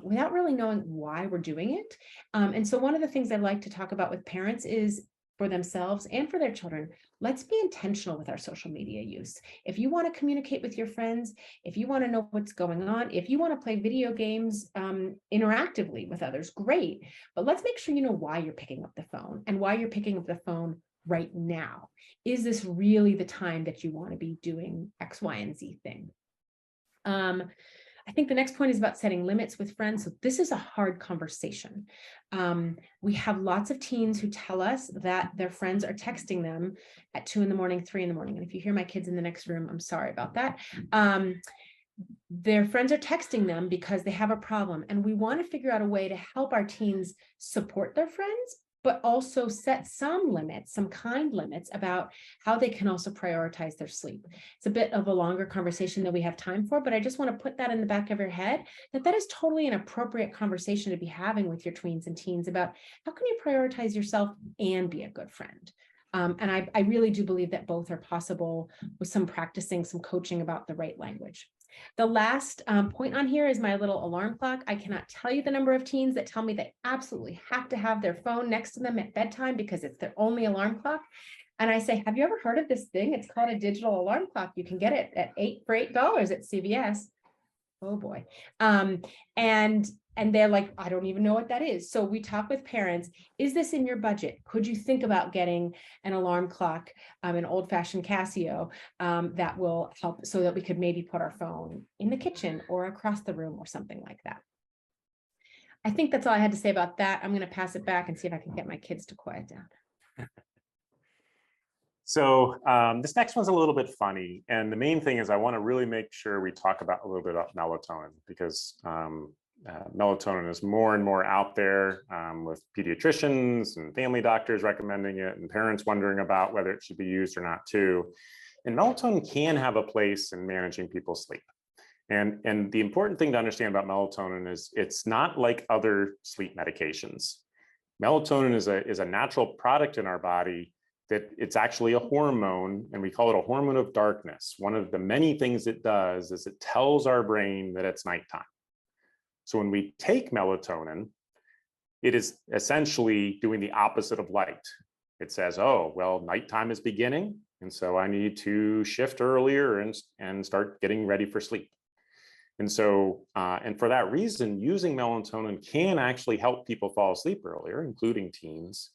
without really knowing why we're doing it. And so one of the things I like to talk about with parents is, for themselves and for their children, let's be intentional with our social media use. If you want to communicate with your friends, if you want to know what's going on, if you want to play video games interactively with others, great. But let's make sure you know why you're picking up the phone and why you're picking up the phone right now. Is this really the time that you want to be doing X, Y, and Z thing? I think the next point is about setting limits with friends. So this is a hard conversation. We have lots of teens who tell us that their friends are texting them at 2 in the morning, 3 in the morning. And if you hear my kids in the next room, I'm sorry about that. Their friends are texting them because they have a problem. And we want to figure out a way to help our teens support their friends, but also set some limits, some kind limits about how they can also prioritize their sleep. It's a bit of a longer conversation than we have time for, but I just want to put that in the back of your head, that is totally an appropriate conversation to be having with your tweens and teens about how can you prioritize yourself and be a good friend. And I really do believe that both are possible with some practicing, some coaching about the right language. The last point on here is my little alarm clock. I cannot tell you the number of teens that tell me they absolutely have to have their phone next to them at bedtime because it's their only alarm clock. And I say, have you ever heard of this thing? It's called a digital alarm clock. You can get it at $8 at CVS. Oh boy. And they're like, I don't even know what that is. So we talk with parents. Is this in your budget? Could you think about getting an alarm clock, an old-fashioned Casio that will help so that we could maybe put our phone in the kitchen or across the room or something like that? I think that's all I had to say about that. I'm going to pass it back and see if I can get my kids to quiet down. So this next one's a little bit funny. And the main thing is I want to really make sure we talk about a little bit about melatonin, because melatonin is more and more out there with pediatricians and family doctors recommending it and parents wondering about whether it should be used or not too. And melatonin can have a place in managing people's sleep. And the important thing to understand about melatonin is it's not like other sleep medications. Melatonin is a natural product in our body that it's actually a hormone, and we call it a hormone of darkness. One of the many things it does is it tells our brain that it's nighttime. So when we take melatonin, it is essentially doing the opposite of light. It says, oh, well, nighttime is beginning, and so I need to shift earlier and start getting ready for sleep. And so, and for that reason, using melatonin can actually help people fall asleep earlier, including teens.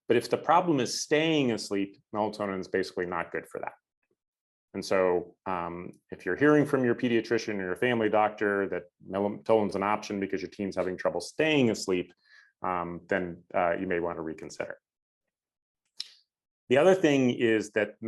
But if the problem is staying asleep, melatonin is basically not good for that. And so if you're hearing from your pediatrician or your family doctor that melatonin is an option because your teen's having trouble staying asleep, then you may want to reconsider. The other thing is that the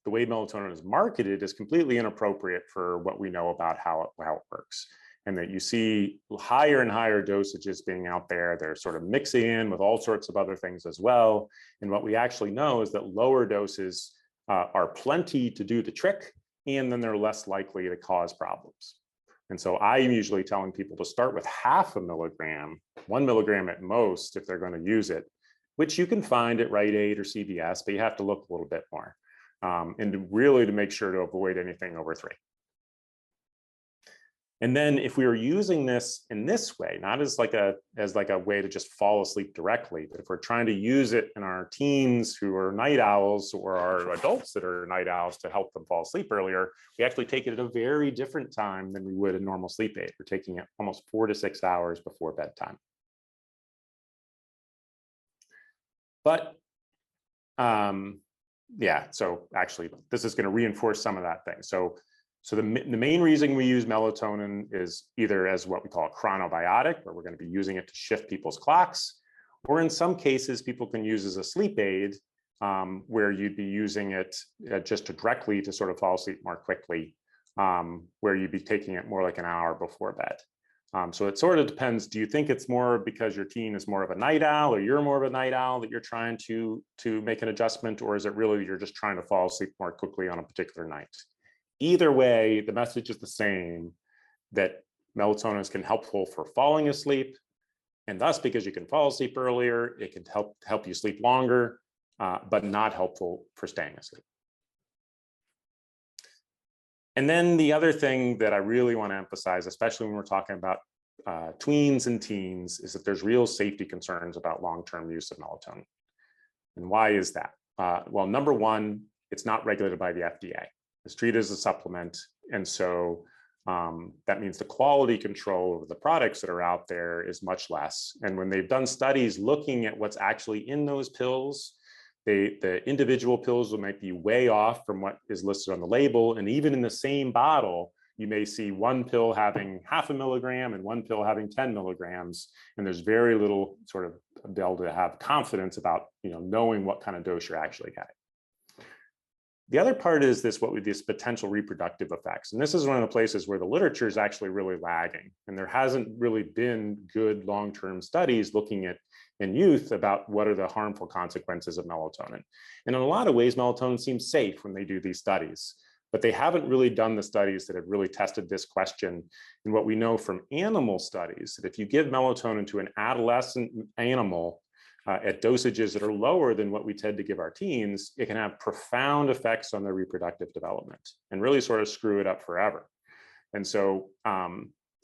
way melatonin is marketed is completely inappropriate for what we know about how it works. And that you see higher and higher dosages being out there. They're sort of mixing in with all sorts of other things as well. And what we actually know is that lower doses are plenty to do the trick, and then they're less likely to cause problems. And so I'm usually telling people to start with 0.5 milligram, 1 milligram at most if they're going to use it, which you can find at Rite Aid or CVS, but you have to look a little bit more. And really to make sure to avoid anything over 3. And then if we are using this in this way, not as like a way to just fall asleep directly, but if we're trying to use it in our teens who are night owls or our adults that are night owls to help them fall asleep earlier, we actually take it at a very different time than we would a normal sleep aid. We're taking it almost 4 to 6 hours before bedtime. But yeah, so actually this is going to reinforce some of that thing. So the main reason we use melatonin is either as what we call a chronobiotic, where we're going to be using it to shift people's clocks, or in some cases, people can use as a sleep aid where you'd be using it just directly to sort of fall asleep more quickly, where you'd be taking it more like an hour before bed. So it sort of depends. Do you think it's more because your teen is more of a night owl, or you're more of a night owl, that you're trying to make an adjustment, or is it really you're just trying to fall asleep more quickly on a particular night? Either way, the message is the same, that melatonin is helpful for falling asleep, and thus, because you can fall asleep earlier, it can help you sleep longer, but not helpful for staying asleep. And then the other thing that I really want to emphasize, especially when we're talking about tweens and teens, is that there's real safety concerns about long-term use of melatonin. And why is that? Well, number one, it's not regulated by the FDA. It's treated as a supplement. And so that means the quality control over the products that are out there is much less. And when they've done studies looking at what's actually in those pills, the individual pills might be way off from what is listed on the label. And even in the same bottle, you may see one pill having 0.5 milligram and one pill having 10 milligrams. And there's very little sort of ability to have confidence about, knowing what kind of dose you're actually getting. The other part is this potential reproductive effects. And this is one of the places where the literature is actually really lagging. And there hasn't really been good long-term studies looking at in youth about what are the harmful consequences of melatonin. And in a lot of ways, melatonin seems safe when they do these studies, but they haven't really done the studies that have really tested this question. And what we know from animal studies, that if you give melatonin to an adolescent animal at dosages that are lower than what we tend to give our teens, it can have profound effects on their reproductive development and really sort of screw it up forever. And so,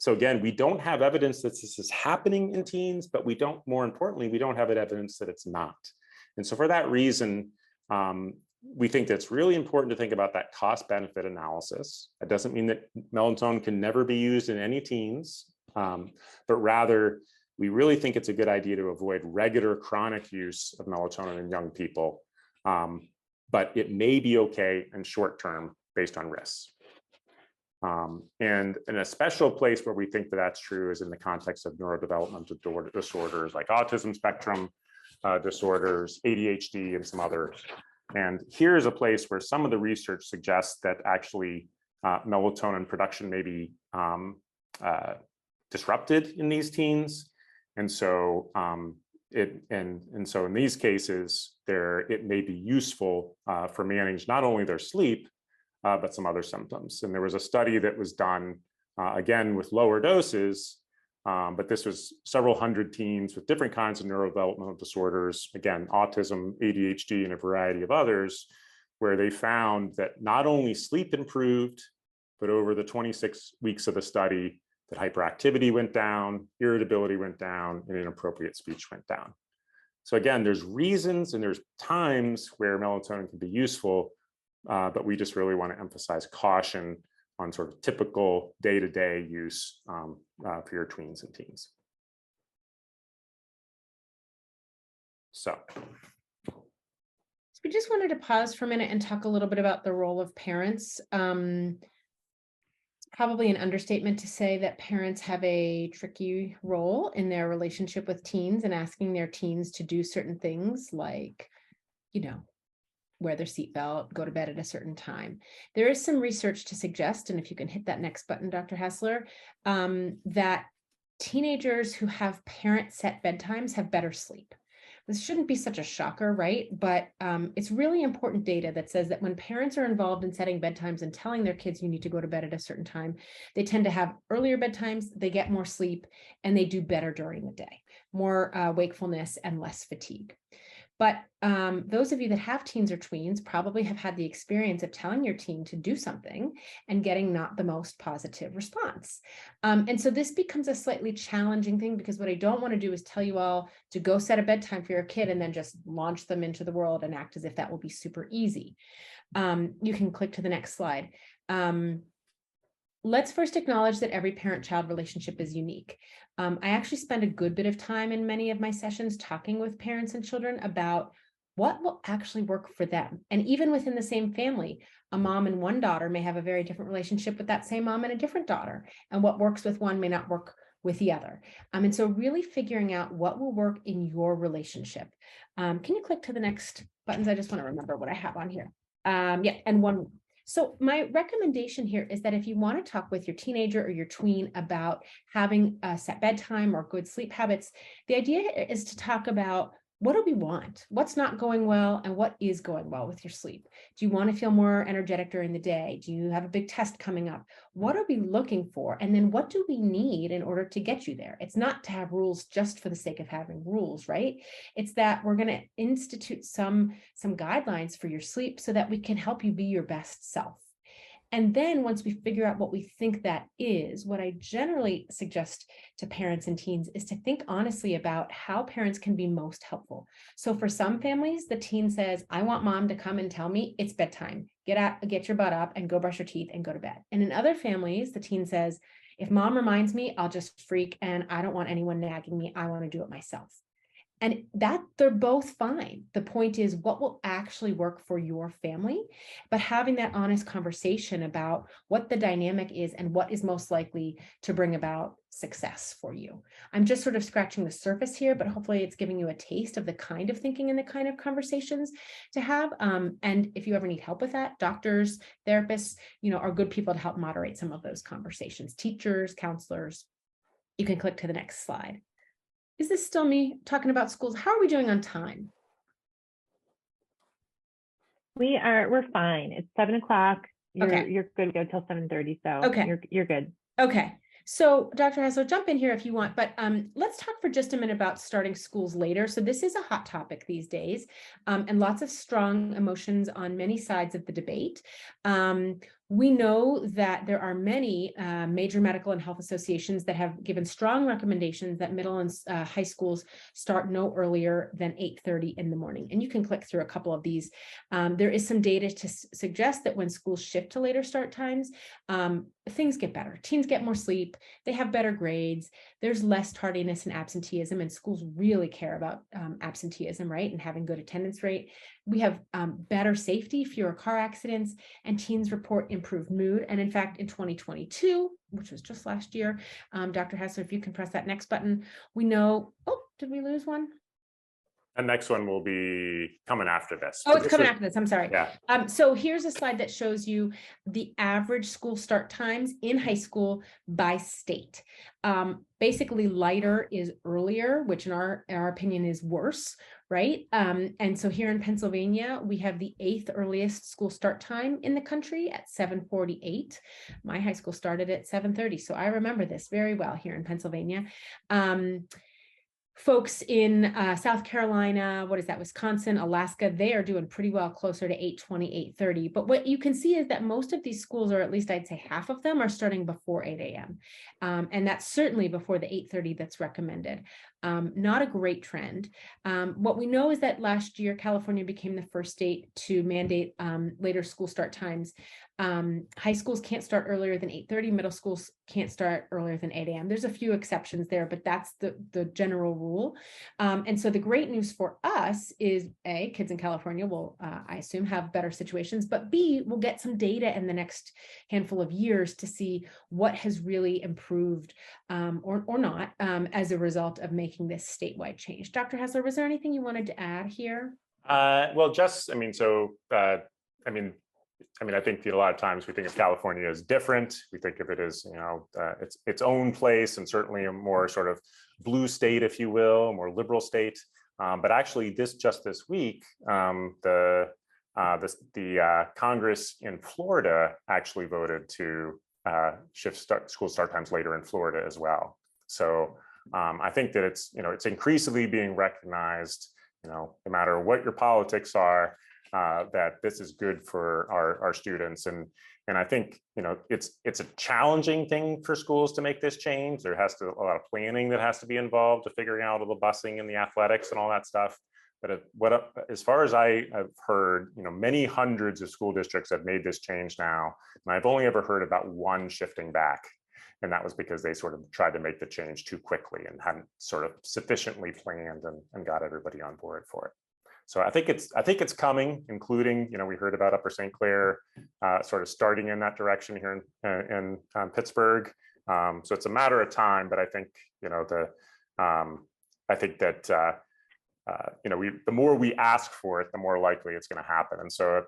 again, we don't have evidence that this is happening in teens, but more importantly, we don't have evidence that it's not. And so for that reason, we think that it's really important to think about that cost-benefit analysis. That doesn't mean that melatonin can never be used in any teens, but rather, we really think it's a good idea to avoid regular chronic use of melatonin in young people, but it may be okay in short term based on risks. And in a special place where we think that that's true is in the context of neurodevelopmental disorders like autism spectrum disorders, ADHD, and some others. And here's a place where some of the research suggests that actually melatonin production may be disrupted in these teens. And so so in these cases, it may be useful for managing not only their sleep, but some other symptoms. And there was a study that was done, again, with lower doses, but this was several hundred teens with different kinds of neurodevelopmental disorders, again, autism, ADHD, and a variety of others, where they found that not only sleep improved, but over the 26 weeks of the study, that hyperactivity went down, irritability went down, and inappropriate speech went down. So again, there's reasons and there's times where melatonin can be useful, but we just really want to emphasize caution on sort of typical day-to-day use for your tweens and teens. So we just wanted to pause for a minute and talk a little bit about the role of parents. Probably an understatement to say that parents have a tricky role in their relationship with teens and asking their teens to do certain things like, wear their seatbelt, go to bed at a certain time. There is some research to suggest, and if you can hit that next button, Dr. Hasler, that teenagers who have parent set bedtimes have better sleep. This shouldn't be such a shocker, right? But it's really important data that says that when parents are involved in setting bedtimes and telling their kids you need to go to bed at a certain time, they tend to have earlier bedtimes, they get more sleep, and they do better during the day, more wakefulness and less fatigue. But those of you that have teens or tweens probably have had the experience of telling your teen to do something and getting not the most positive response. And so this becomes a slightly challenging thing, because what I don't want to do is tell you all to go set a bedtime for your kid and then just launch them into the world and act as if that will be super easy. You can click to the next slide. Let's first acknowledge that every parent-child relationship is unique. I actually spend a good bit of time in many of my sessions talking with parents and children about what will actually work for them. And even within the same family, a mom and one daughter may have a very different relationship with that same mom and a different daughter. And what works with one may not work with the other. And so really figuring out what will work in your relationship. Can you click to the next buttons? I just want to remember what I have on here. Yeah, and one. So my recommendation here is that if you want to talk with your teenager or your tween about having a set bedtime or good sleep habits, the idea is to talk about, what do we want? What's not going well and what is going well with your sleep? Do you want to feel more energetic during the day? Do you have a big test coming up? What are we looking for? And then what do we need in order to get you there? It's not to have rules just for the sake of having rules, right? It's that we're going to institute some guidelines for your sleep so that we can help you be your best self. And then once we figure out what we think that is, what I generally suggest to parents and teens is to think honestly about how parents can be most helpful. So for some families, the teen says, I want mom to come and tell me it's bedtime. Get your butt up and go brush your teeth and go to bed. And in other families, the teen says, if mom reminds me, I'll just freak and I don't want anyone nagging me. I want to do it myself. And that they're both fine. The point is what will actually work for your family, but having that honest conversation about what the dynamic is and what is most likely to bring about success for you. I'm just sort of scratching the surface here, but hopefully it's giving you a taste of the kind of thinking and the kind of conversations to have. And if you ever need help with that, doctors, therapists, are good people to help moderate some of those conversations. Teachers, counselors. You can click to the next slide. Is this still me talking about schools? How are we doing on time? We're fine. It's 7 o'clock. Okay. You're good to go till 7:30. So okay. You're good. Okay. So Dr. Hasler, jump in here if you want, but let's talk for just a minute about starting schools later. So this is a hot topic these days, and lots of strong emotions on many sides of the debate. We know that there are many major medical and health associations that have given strong recommendations that middle and high schools start no earlier than 8:30 in the morning. And you can click through a couple of these. There is some data to suggest that when schools shift to later start times, things get better. Teens get more sleep. They have better grades. There's less tardiness and absenteeism, and schools really care about absenteeism, right? And having good attendance rate. We have better safety, fewer car accidents, and teens report improved mood. And in fact, in 2022, which was just last year, Dr. Hasler, if you can press that next button, we know, oh, did we lose one? The next one will be coming after this. Oh, it's coming after this. I'm sorry. Yeah. So here's a slide that shows you the average school start times in high school by state. Basically, lighter is earlier, which in our opinion is worse, right? And so here in Pennsylvania, we have the 8th earliest school start time in the country at 7:48. My high school started at 7:30, so I remember this very well here in Pennsylvania. Folks in South Carolina, Wisconsin, Alaska, they are doing pretty well, closer to 8:20, 8:30. But what you can see is that most of these schools, or at least I'd say half of them, are starting before 8 a.m. And that's certainly before the 8:30 that's recommended. Not a great trend. What we know is that last year, California became the first state to mandate later school start times. High schools can't start earlier than 8:30. Middle schools can't start earlier than 8 a.m. There's a few exceptions there, but that's the general rule. And so the great news for us is A, kids in California will, I assume, have better situations, but B, we'll get some data in the next handful of years to see what has really improved or not as a result of making this statewide change. Dr. Hasler, was there anything you wanted to add here? Well, just, I think that a lot of times we think of California as different. We think of it as, its own place, and certainly a more sort of blue state, if you will, a more liberal state. But actually, this week, the Congress in Florida actually voted to shift school start times later in Florida as well. So I think that it's increasingly being recognized, no matter what your politics are, that this is good for our students. And I think, it's a challenging thing for schools to make this change. There has to a lot of planning that has to be involved to figuring out all the busing and the athletics and all that stuff. But as far as I have heard, many hundreds of school districts have made this change now, and I've only ever heard about one shifting back. And that was because they sort of tried to make the change too quickly and hadn't sort of sufficiently planned and got everybody on board for it. So I think it's coming, including, we heard about Upper St. Clair sort of starting in that direction here in Pittsburgh. So it's a matter of time, but I think, I think that, the more we ask for it, the more likely it's going to happen. And so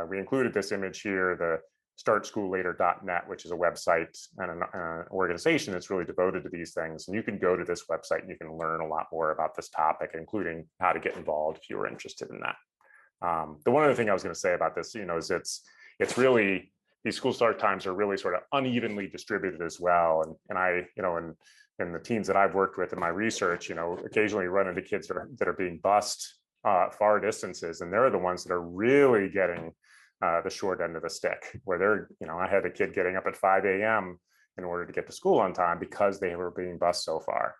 we included this image here, the startschoollater.net, which is a website and an organization that's really devoted to these things. And you can go to this website and you can learn a lot more about this topic, including how to get involved if you were interested in that. The one other thing I was going to say about this, is it's really, these school start times are really sort of unevenly distributed as well. And I, and the teams that I've worked with in my research, occasionally run into kids that are being bused far distances, and they're the ones that are really getting the short end of the stick, where they're, I had a kid getting up at 5 a.m. in order to get to school on time because they were being bused so far.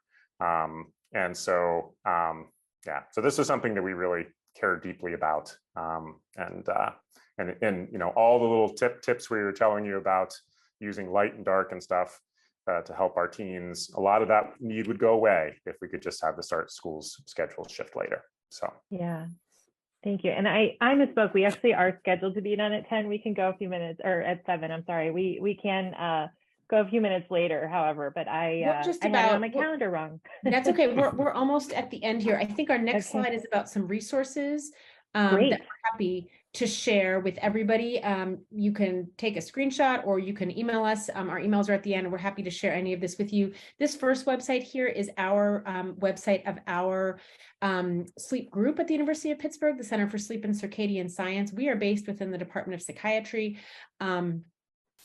And so, so this is something that we really care deeply about. And all the little tips we were telling you about using light and dark and stuff to help our teens, a lot of that need would go away if we could just have the start schools schedule shift later. So yeah, thank you. And I misspoke. We actually are scheduled to be done at 10. We can go a few minutes, or at 7. I'm sorry. We can go a few minutes later, however, but I had it on my calendar wrong. That's okay. We're almost at the end here. I think our next slide is about some resources that we're happy to share with everybody. You can take a screenshot or you can email us. Our emails are at the end, and we're happy to share any of this with you. This first website here is our website of our sleep group at the University of Pittsburgh, the Center for Sleep and Circadian Science. We are based within the Department of Psychiatry.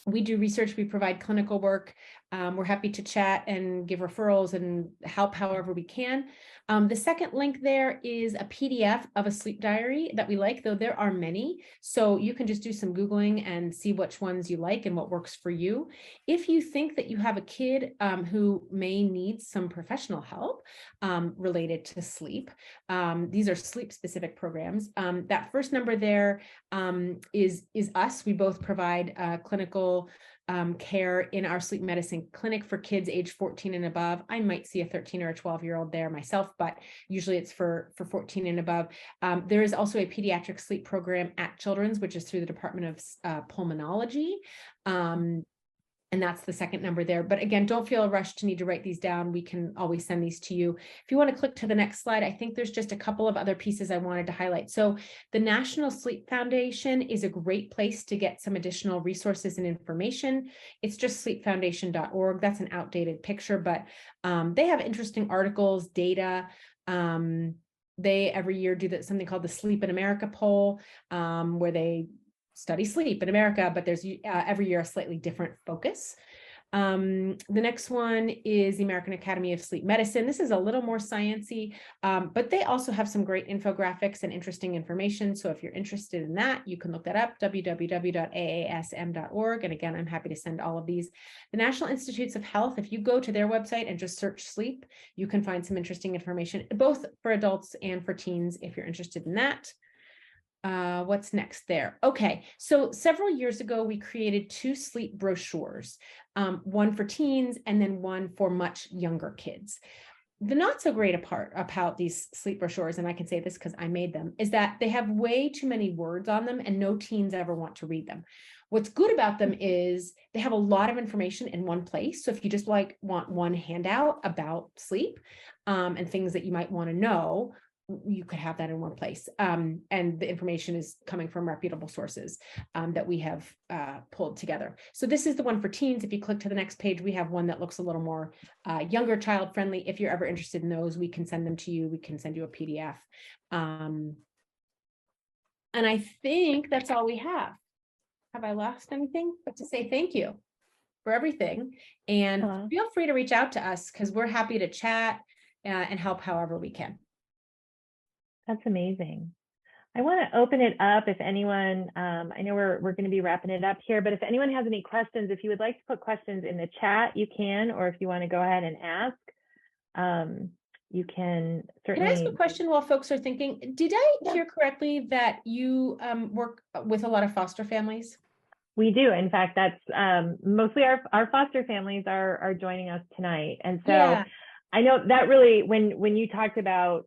We do research, we provide clinical work. We're happy to chat and give referrals and help however we can. The second link there is a PDF of a sleep diary that we like, though there are many. So you can just do some Googling and see which ones you like and what works for you. If you think that you have a kid who may need some professional help related to sleep, these are sleep specific programs. That first number there is us. We both provide clinical care in our sleep medicine clinic for kids age 14 and above. I might see a 13 or a 12-year-old there myself, but usually it's for 14 and above. There is also a pediatric sleep program at Children's, which is through the Department of Pulmonology. And that's the second number there. But again, don't feel rushed to need to write these down. We can always send these to you. If you want to click to the next slide, I think there's just a couple of other pieces I wanted to highlight. So the National Sleep Foundation is a great place to get some additional resources and information. It's just sleepfoundation.org. That's an outdated picture, but they have interesting articles, data. They every year do something called the Sleep in America poll, where they study sleep in America, but there's every year a slightly different focus. The next one is the American Academy of Sleep Medicine. This is a little more sciencey, but they also have some great infographics and interesting information. So if you're interested in that, you can look that up, www.aasm.org. And again, I'm happy to send all of these. The National Institutes of Health, if you go to their website and just search sleep, you can find some interesting information, both for adults and for teens, if you're interested in that. What's next there? Okay, so several years ago, we created 2 sleep brochures, one for teens and then one for much younger kids. The not so great part about these sleep brochures, and I can say this because I made them, is that they have way too many words on them and no teens ever want to read them. What's good about them is they have a lot of information in one place. So if you just want one handout about sleep and things that you might want to know, you could have that in one place. And the information is coming from reputable sources that we have pulled together. So this is the one for teens. If you click to the next page, we have one that looks a little more younger, child friendly. If you're ever interested in those, we can send them to you. We can send you a PDF. And I think that's all we have. Have I lost anything? But to say thank you for everything. And feel free to reach out to us because we're happy to chat and help however we can. That's amazing. I want to open it up if anyone, I know we're going to be wrapping it up here, but if anyone has any questions, if you would like to put questions in the chat, you can, or if you want to go ahead and ask, you can certainly. Can I ask a question while folks are thinking? Did I hear correctly that you work with a lot of foster families? We do. In fact, that's mostly our foster families are joining us tonight. And so I know that really, when you talked about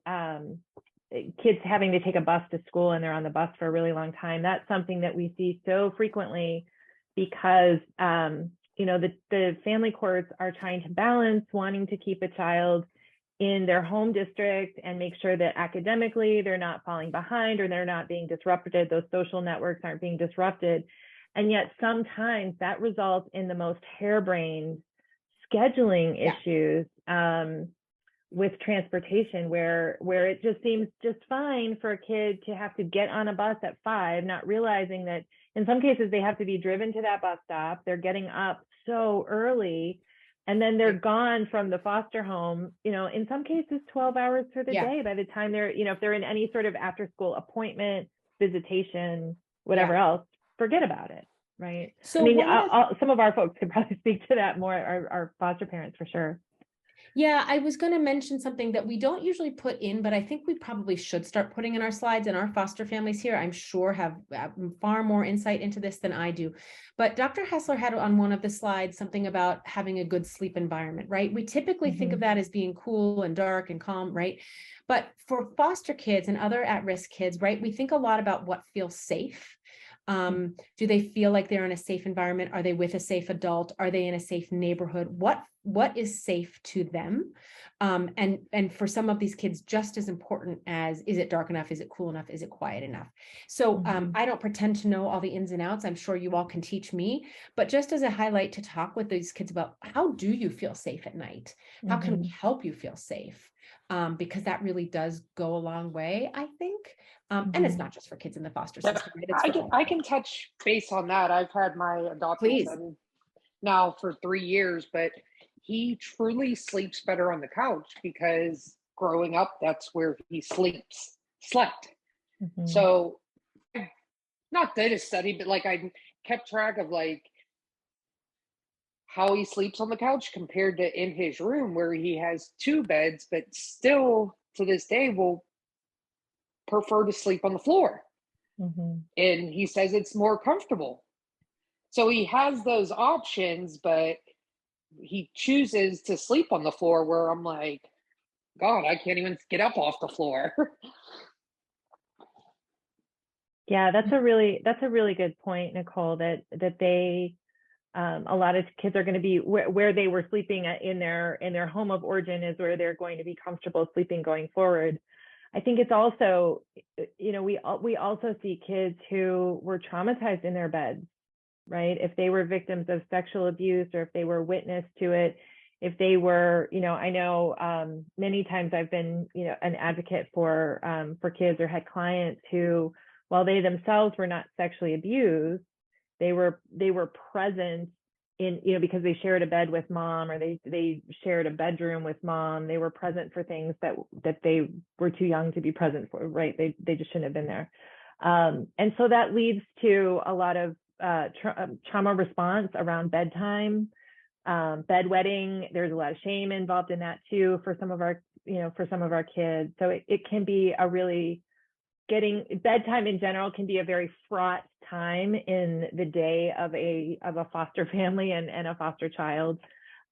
kids having to take a bus to school and they're on the bus for a really long time, that's something that we see so frequently because the family courts are trying to balance wanting to keep a child in their home district and make sure that academically they're not falling behind or they're not being disrupted, those social networks aren't being disrupted. And yet sometimes that results in the most harebrained scheduling issues with transportation, where it just seems just fine for a kid to have to get on a bus at 5, not realizing that in some cases they have to be driven to that bus stop. They're getting up so early, and then they're gone from the foster home, in some cases 12 hours for the day by the time they're, if they're in any sort of after school appointment, visitation, whatever else, forget about it. Right. So I mean, some of our folks could probably speak to that more, our foster parents for sure. Yeah, I was going to mention something that we don't usually put in, but I think we probably should start putting in our slides, and our foster families here, I'm sure, have far more insight into this than I do. But Dr. Hasler had on one of the slides something about having a good sleep environment, right? We typically think of that as being cool and dark and calm, right? But for foster kids and other at-risk kids, right, we think a lot about what feels safe. Do they feel like they're in a safe environment? Are they with a safe adult? Are they in a safe neighborhood? What is safe to them? And for some of these kids, just as important as, is it dark enough? Is it cool enough? Is it quiet enough? So I don't pretend to know all the ins and outs. I'm sure you all can teach me, but just as a highlight to talk with these kids about, how do you feel safe at night? How can we help you feel safe? Because that really does go a long way, I think. And it's not just for kids in the foster system. Right? I can touch base on that. I've had my adopted son now for 3 years, but he truly sleeps better on the couch because growing up, that's where he slept. So not did a study, but like I kept track of like how he sleeps on the couch compared to in his room where he has 2 beds, but still to this day will prefer to sleep on the floor. And he says it's more comfortable. So he has those options, but he chooses to sleep on the floor, where I'm like, God, I can't even get up off the floor. Yeah, that's a really good point, Nicole, that they a lot of kids are going to be where they were sleeping in their home of origin is where they're going to be comfortable sleeping going forward. I think it's also, we also see kids who were traumatized in their beds, right? If they were victims of sexual abuse, or if they were witness to it, if they were, I know many times I've been, an advocate for kids, or had clients who, while they themselves were not sexually abused, they were present in, because they shared a bed with mom, or they shared a bedroom with mom. They were present for things that they were too young to be present for, right? They just shouldn't have been there. And so that leads to a lot of trauma response around bedtime, bedwetting. There's a lot of shame involved in that too for some of our kids. So it can be a really, bedtime in general can be a very fraught time in the day of a foster family and a foster child,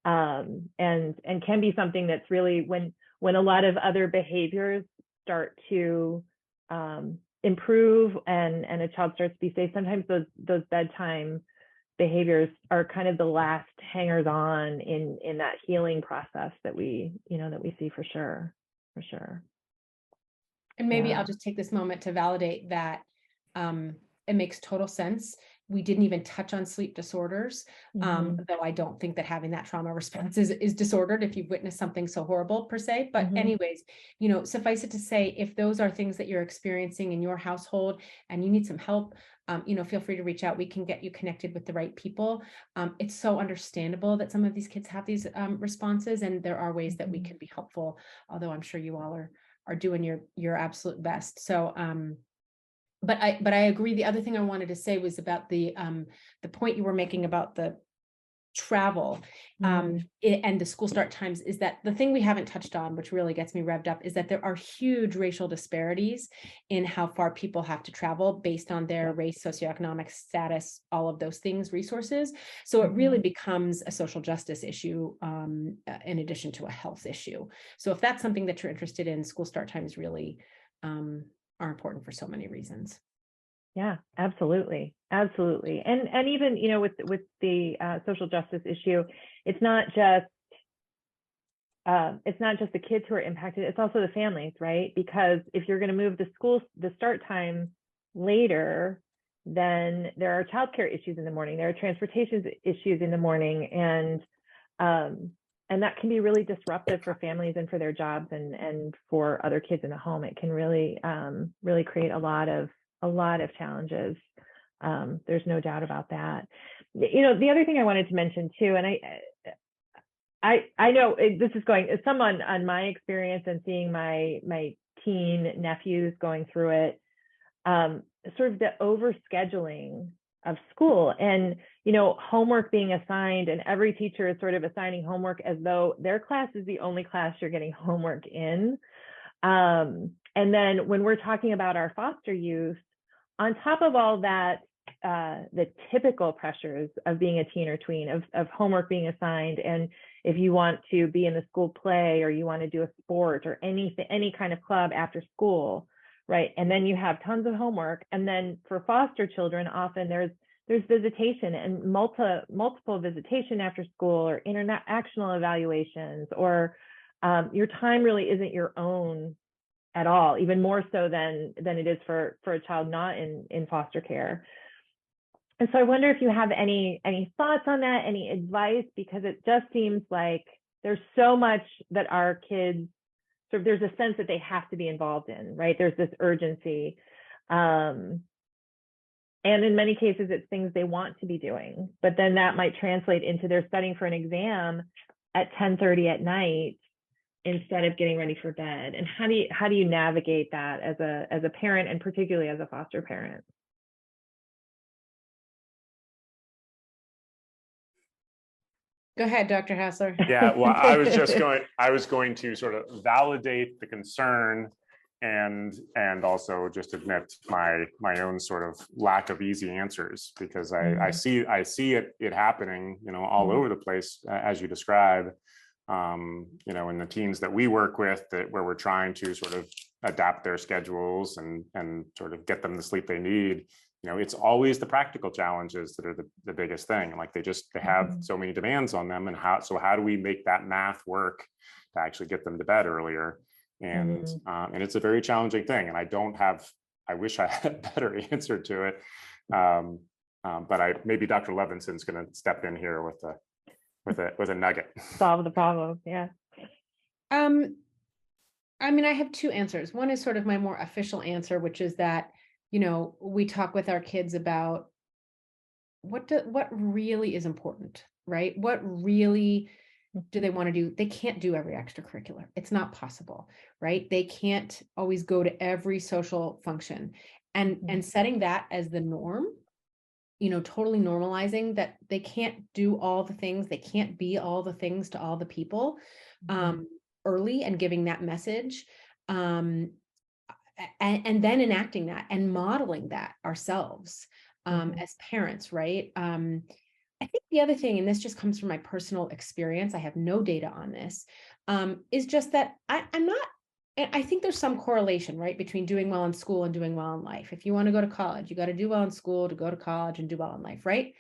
and can be something that's really when a lot of other behaviors start to improve and a child starts to be safe. Sometimes those bedtime behaviors are kind of the last hangers on in that healing process that we see for sure. And maybe I'll just take this moment to validate that it makes total sense. We didn't even touch on sleep disorders, though I don't think that having that trauma response is disordered if you've witnessed something so horrible per se. But anyways, suffice it to say, if those are things that you're experiencing in your household and you need some help, feel free to reach out. We can get you connected with the right people. It's so understandable that some of these kids have these responses, and there are ways that we can be helpful, although I'm sure you all are doing your absolute best. So, but I agree. The other thing I wanted to say was about the point you were making about the travel and the school start times, is that the thing we haven't touched on, which really gets me revved up, is that there are huge racial disparities in how far people have to travel based on their race, socioeconomic status, all of those things, resources. So it really becomes a social justice issue in addition to a health issue. So if that's something that you're interested in, school start times really are important for so many reasons. Yeah, absolutely. Absolutely. And even, with the social justice issue, it's not just the kids who are impacted, it's also the families, right? Because if you're going to move the start time later, then there are childcare issues in the morning, there are transportation issues in the morning, and that can be really disruptive for families and for their jobs and for other kids in the home. It can really create a lot of challenges. There's no doubt about that. The other thing I wanted to mention too, and I know this is some on my experience and seeing my teen nephews going through it, sort of the overscheduling of school and, homework being assigned, and every teacher is sort of assigning homework as though their class is the only class you're getting homework in. And then when we're talking about our foster youth, on top of all that, the typical pressures of being a teen or tween, of homework being assigned, and if you want to be in the school play or you want to do a sport or any kind of club after school, right? And then you have tons of homework. And then for foster children, often there's visitation and multiple visitation after school, or interactional evaluations, or your time really isn't your own at all, even more so than it is for a child not in foster care. And so I wonder if you have any thoughts on that, any advice, because it just seems like there's so much that our kids there's a sense that they have to be involved in, right? There's this urgency. And in many cases, it's things they want to be doing, but then that might translate into they're studying for an exam at 10:30 at night instead of getting ready for bed. And how do you navigate that as a parent, and particularly as a foster parent? Go ahead, Dr. Hasler. Yeah, well, I was going to sort of validate the concern and also just admit my own sort of lack of easy answers, because I see it happening, all over the place, as you describe, in the teens that we work with, where we're trying to sort of adapt their schedules and sort of get them the sleep they need. It's always the practical challenges that are the biggest thing. Like they have so many demands on them, and how do we make that math work to actually get them to bed earlier? And it's a very challenging thing. And I wish I had a better answer to it. But maybe Dr. Levenson's going to step in here with a nugget. Solve the problem. Yeah. I have two answers. One is sort of my more official answer, which is that, we talk with our kids about what really is important, right? What really do they want to do? They can't do every extracurricular. It's not possible, right? They can't always go to every social function, and setting that as the norm, totally normalizing that they can't do all the things, they can't be all the things to all the people, early, and giving that message. And then enacting that and modeling that ourselves as parents, right? I think the other thing, and this just comes from my personal experience, I have no data on this, is just that I think there's some correlation, right, between doing well in school and doing well in life. If you want to go to college, you got to do well in school to go to college and do well in life, right?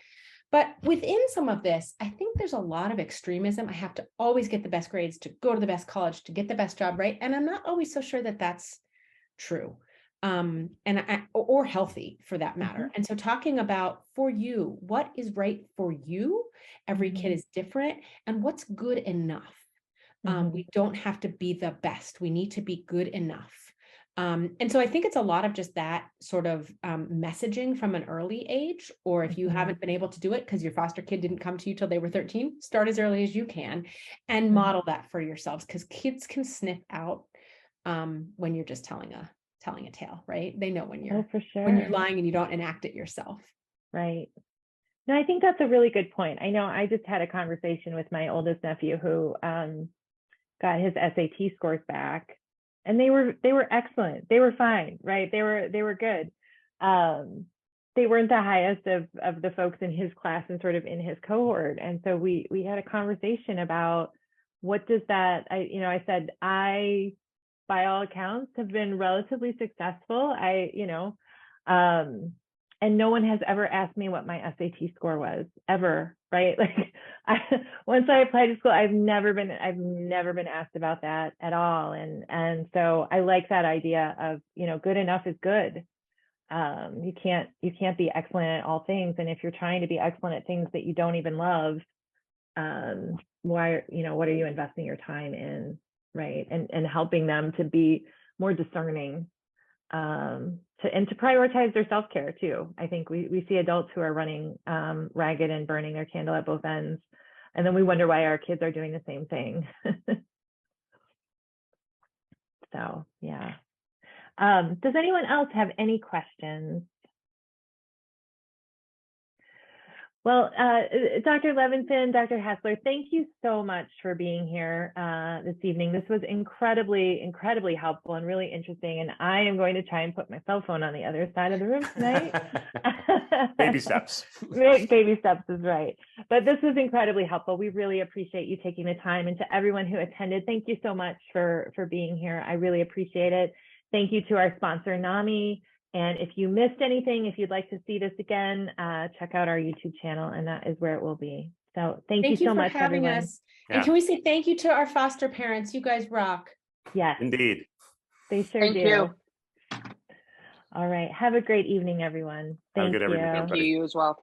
But within some of this, I think there's a lot of extremism. I have to always get the best grades to go to the best college to get the best job, right? And I'm not always so sure that that's true, or healthy for that matter. And so talking about, for you, what is right for you, every kid is different, and what's good enough. We don't have to be the best. We need to be good enough. And so I think it's a lot of just that sort of messaging from an early age, or if you haven't been able to do it because your foster kid didn't come to you till they were 13, start as early as you can and model that for yourselves, because kids can sniff out when you're just telling a tale, right? They know when you're when you're lying and you don't enact it yourself. Right. No, I think that's a really good point. I know I just had a conversation with my oldest nephew who got his SAT scores back, and they were excellent. They were fine, right? They were good. They weren't the highest of the folks in his class and sort of in his cohort. And so we had a conversation about what does that, I said, by all accounts, have been relatively successful. and no one has ever asked me what my SAT score was, ever, right? Like, once I applied to school, I've never been asked about that at all. And so I like that idea of, you know, good enough is good. You can't be excellent at all things. And if you're trying to be excellent at things that you don't even love, why, you know, what are you investing your time in, right? And helping them to be more discerning, and to prioritize their self-care too. I think we see adults who are running ragged and burning their candle at both ends, and then we wonder why our kids are doing the same thing. So yeah. Does anyone else have any questions? Well, Dr. Levenson, Dr. Hasler, thank you so much for being here this evening. This was incredibly, incredibly helpful and really interesting. And I am going to try and put my cell phone on the other side of the room tonight. Baby steps. Baby steps is right. But this was incredibly helpful. We really appreciate you taking the time. And to everyone who attended, thank you so much for being here. I really appreciate it. Thank you to our sponsor, NAMI. And if you missed anything, if you'd like to see this again, check out our YouTube channel, and that is where it will be. So thank you so much for having everyone. us. Yeah. And can we say thank you to our foster parents? You guys rock. Yes. Indeed. They sure do. Thank you. All right. Have a great evening, everyone. Have a good you. evening, Thank you as well.